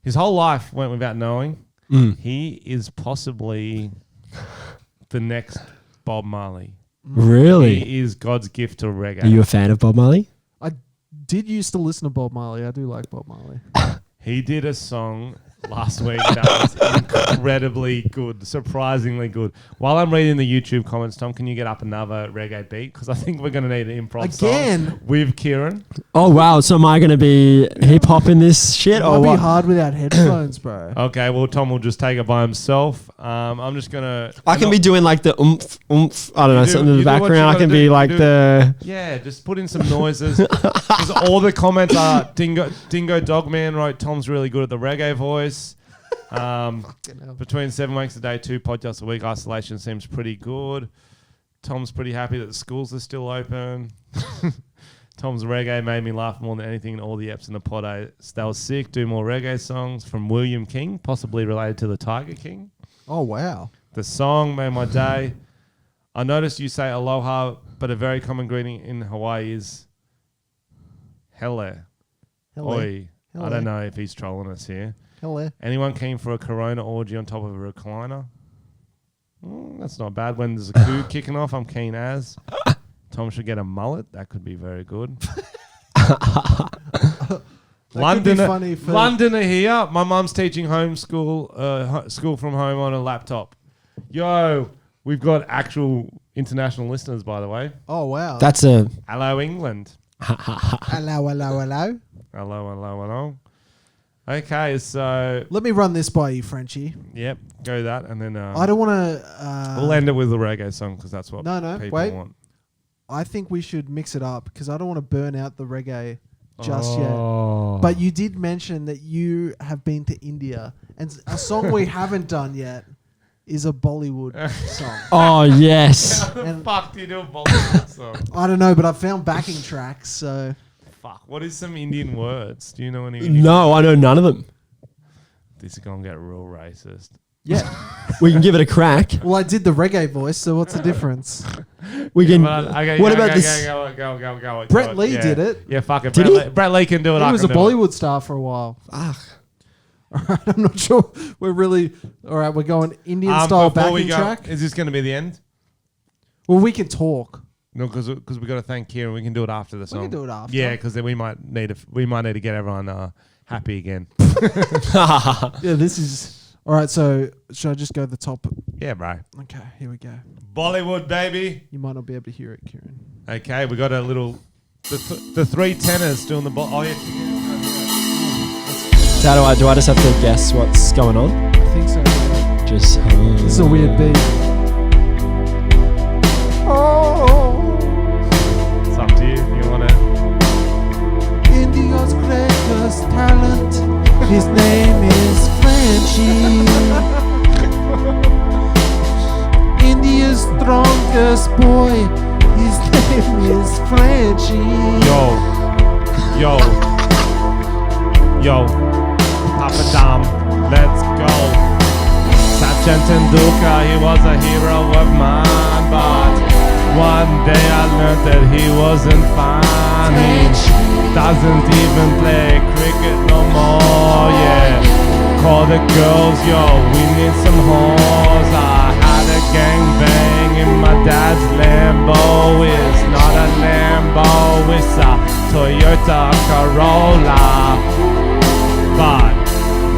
his whole life went without knowing. He is possibly the next Bob Marley. Really? He is God's gift to reggae. Are you a fan of Bob Marley? I did used to listen to Bob Marley. I do like Bob Marley. He did a song last week that was incredibly good, surprisingly good. While I'm reading the YouTube comments, Tom, can you get up another reggae beat? Because I think we're going to need an improv song with Ciaran. Oh, wow. So am I going to be hip-hop in this shit? It Or might what? be hard without headphones, bro. Okay, well, Tom will just take it by himself. I'm just going to... I can be doing like the oomph. I don't know, something in the you do what background. you I gotta can do. be You like do- the... Yeah, just put in some noises. Because all the comments are Dingo Dogman wrote Tom's really good at the reggae voice. Between 7 weeks a day, 2 podcasts a week, isolation seems pretty good. Tom's pretty happy that the schools are still open. Tom's reggae made me laugh more than anything in all the eps in the pod. They were sick. Do more reggae songs from William King, possibly related to the Tiger King. Oh, wow. The song made my day. I noticed you say aloha, but a very common greeting in Hawaii is hele. Oi. I don't know if he's trolling us here. Hello. Anyone keen for a Corona orgy on top of a recliner? That's not bad. When there's a coup kicking off, I'm keen as. Tom should get a mullet. That could be very good. Londoner here. My mum's teaching homeschool, school from home on a laptop. Yo, we've got actual international listeners, by the way. Oh, wow. That's a... Hello, England. Hello, hello, hello. Hello, hello, hello. Okay, so... Let me run this by you, Frenchy. Yep, go that, and then... I don't want to... we'll end it with a reggae song, because that's what people wait. want. I think we should mix it up, because I don't want to burn out the reggae just yet. But you did mention that you have been to India, and a song we haven't done yet is a Bollywood song. Oh, yes. How the fuck do you do a Bollywood song? I don't know, but I found backing tracks, so... Fuck, what is some Indian words? Do you know any Indian No, I know none of them. This is going to get real racist. Yeah. We can give it a crack. Well, I did the reggae voice, so what's the difference? We can... Okay, what about this? Go. Brett Lee did it. Yeah, fuck it. Did Brett Lee can do it. He was a Bollywood star for a while. Fuck. All right, I'm not sure. We're really... All right, we're going Indian-style backing track. Is this going to be the end? Well, we can talk. No, because we got to thank Ciaran. We can do it after the song. We can do it after. Yeah, because then we might need to get everyone happy again. Yeah, this is... All right, so should I just go to the top? Yeah, bro. Okay, here we go. Bollywood, baby. You might not be able to hear it, Ciaran. Okay, we got a little... The three tenors doing the... Oh, yeah. So do I just have to guess what's going on? I think so. Yeah. Just... This is a weird beat. Oh. It's up to you. You want to... India's greatest talent. His name is Frenchy. India's strongest boy. His name is Frenchy. Yo, Papa Dam, let's go. Sachin Tendulkar, he was a hero of mine, but one day I learned that he wasn't fine. He doesn't even play cricket no more, yeah. Call the girls, yo, we need some whores. I had a gangbang in my dad's Lambo. It's not a Lambo, it's a Toyota Corolla. But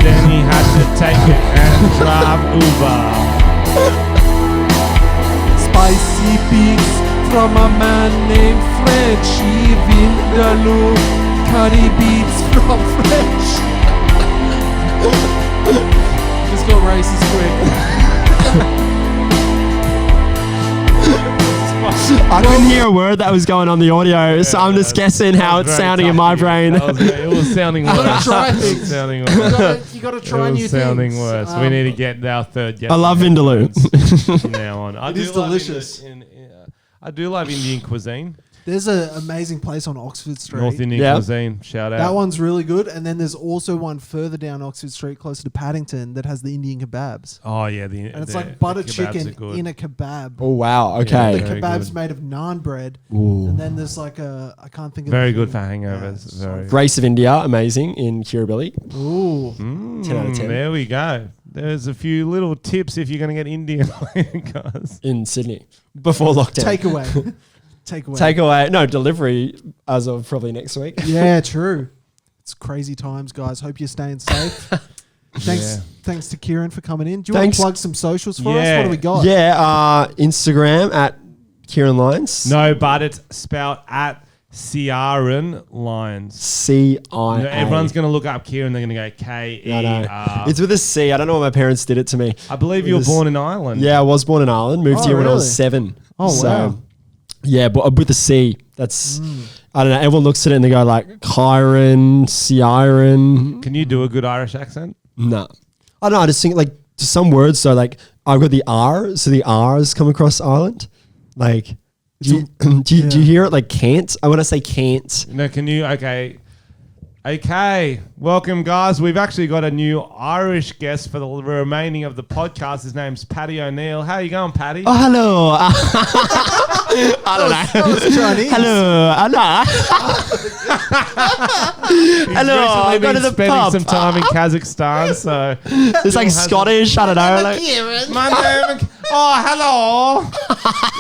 then he had to take it and drive Uber. Spicy beats from a man named Frenchy. Vindaloo curry beats from French. Just got racist quick. I couldn't hear a word that was going on the audio, so I'm just guessing how it's sounding in my brain. It was sounding worse. You got to try new things. Sounding worse. We need to get our third guest. I love Vindaloo. From now on. It is delicious. I do love Indian cuisine. There's an amazing place on Oxford Street. North Indian cuisine. Shout out. That one's really good. And then there's also one further down Oxford Street, closer to Paddington, that has the Indian kebabs. Oh, yeah. And it's like butter chicken in a kebab. Oh, wow. Okay. The kebab's made of naan bread. Ooh. And then there's like I can't think of very good for hangovers. Very. Grace of India, amazing in Kirribilli. Ooh. 10 out of 10. There we go. There's a few little tips if you're going to get Indian, guys. In Sydney. Before lockdown. Takeaway. Takeaway. No, delivery as of probably next week. Yeah, true. It's crazy times, guys. Hope you're staying safe. Thanks to Ciaran for coming in. Do you want to plug some socials for us? What do we got? Yeah, Instagram at Ciaran Lyons. No, but it's spelled at Ciaran Lyons. C-I-A. Everyone's going to look up Ciaran. They're going to go K-E-R. No. It's with a C. I don't know why my parents did it to me. I believe you were born in Ireland. Yeah, I was born in Ireland. Moved here when I was 7. Oh, wow. Yeah, but with a C. That's, I don't know. Everyone looks at it and they go like, Ciaran. Can you do a good Irish accent? No. I don't know. I just think like some words. So like I've got the R. So the R's come across Ireland. Like Do you hear it like can't? I want to say can't. No, can you? Okay. Welcome, guys. We've actually got a new Irish guest for the remaining of the podcast. His name's Paddy O'Neill. How you going, Paddy? Oh, hello. I don't know. Hello. He's Hello. recently Go to been the spending pub. some time in Kazakhstan, so It's like Scottish. I don't know. Like, my name. Oh, hello.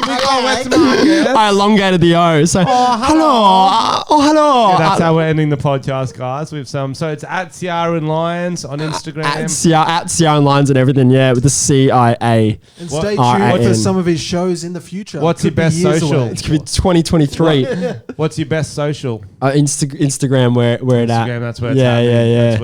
We go wet market. I elongated the O. So, hello. Oh, hello. Yeah, that's how we're ending the podcast, guys. With some, so it's at Ciaran Lyons on Instagram. At Ciaran Lyons and everything, yeah, with the CIA. And stay tuned for some of his shows in the future. What's your best social? It could be 2023. What's your best social? Instagram, where it at? Instagram, that's where it's happening. That's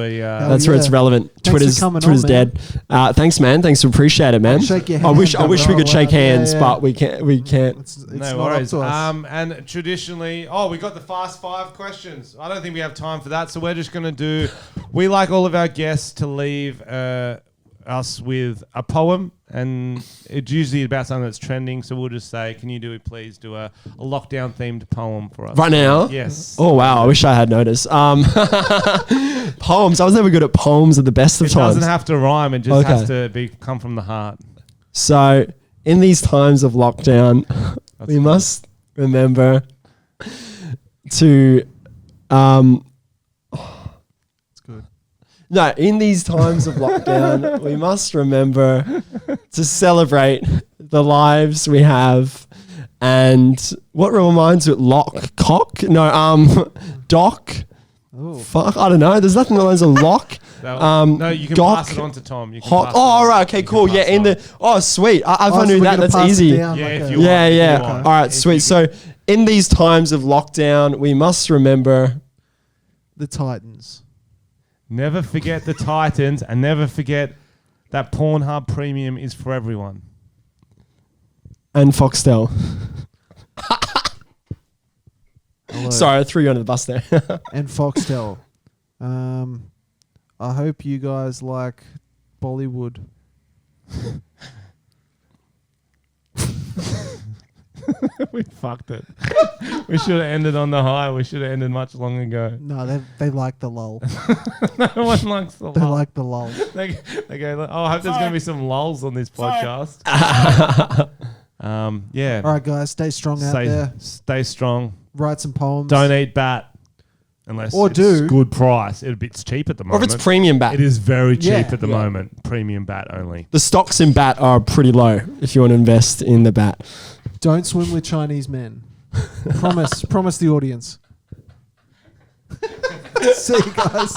where where it's relevant. Twitter's dead. Thanks, man. Thanks, appreciate it, man. Shake your hand. I wish we could shake hands, but we can't. It's no not worries. up to us. And traditionally, we got the fast 5 questions. I don't think we have time for that, so we're just going to do. We like all of our guests to leave us with a poem, and it's usually about something that's trending. So we'll just say, "Can you please do a lockdown themed poem for us right now?" Yes. Oh wow! I wish I had noticed. Poems. I was never good at poems at the best of It times. doesn't have to rhyme. It just has to come from the heart. So, in these times of lockdown, we must remember to. It's good. No, in these times of lockdown, we must remember to celebrate the lives we have. And what reminds it? Doc. Oh. Fuck, I don't know. There's nothing that reminds a lock. No, you can pass it on to Tom. You can pass it on. All right, okay, cool. Yeah, sweet. If I knew that, that's easy. Yeah. All right, sweet. So, in these times of lockdown, we must remember the Titans. Never forget the Titans, and never forget that Pornhub Premium is for everyone. And Foxtel. Hello. Sorry, I threw you under the bus there. And Foxtel. I hope you guys like Bollywood. We fucked it. We should have ended on the high. We should have ended much long ago. No, they like the lull. No one likes the lull. They like the lull. They go, I hope there's going to be some lulls on this podcast. Yeah. All right, guys, stay strong out there. Stay strong. Write some poems. Don't eat bat. Unless it's good price. It's cheap at the moment. Or if it's premium bat. It is very cheap at the moment. Premium bat only. The stocks in bat are pretty low if you want to invest in the bat. Don't swim with Chinese men. Promise the audience. See you guys.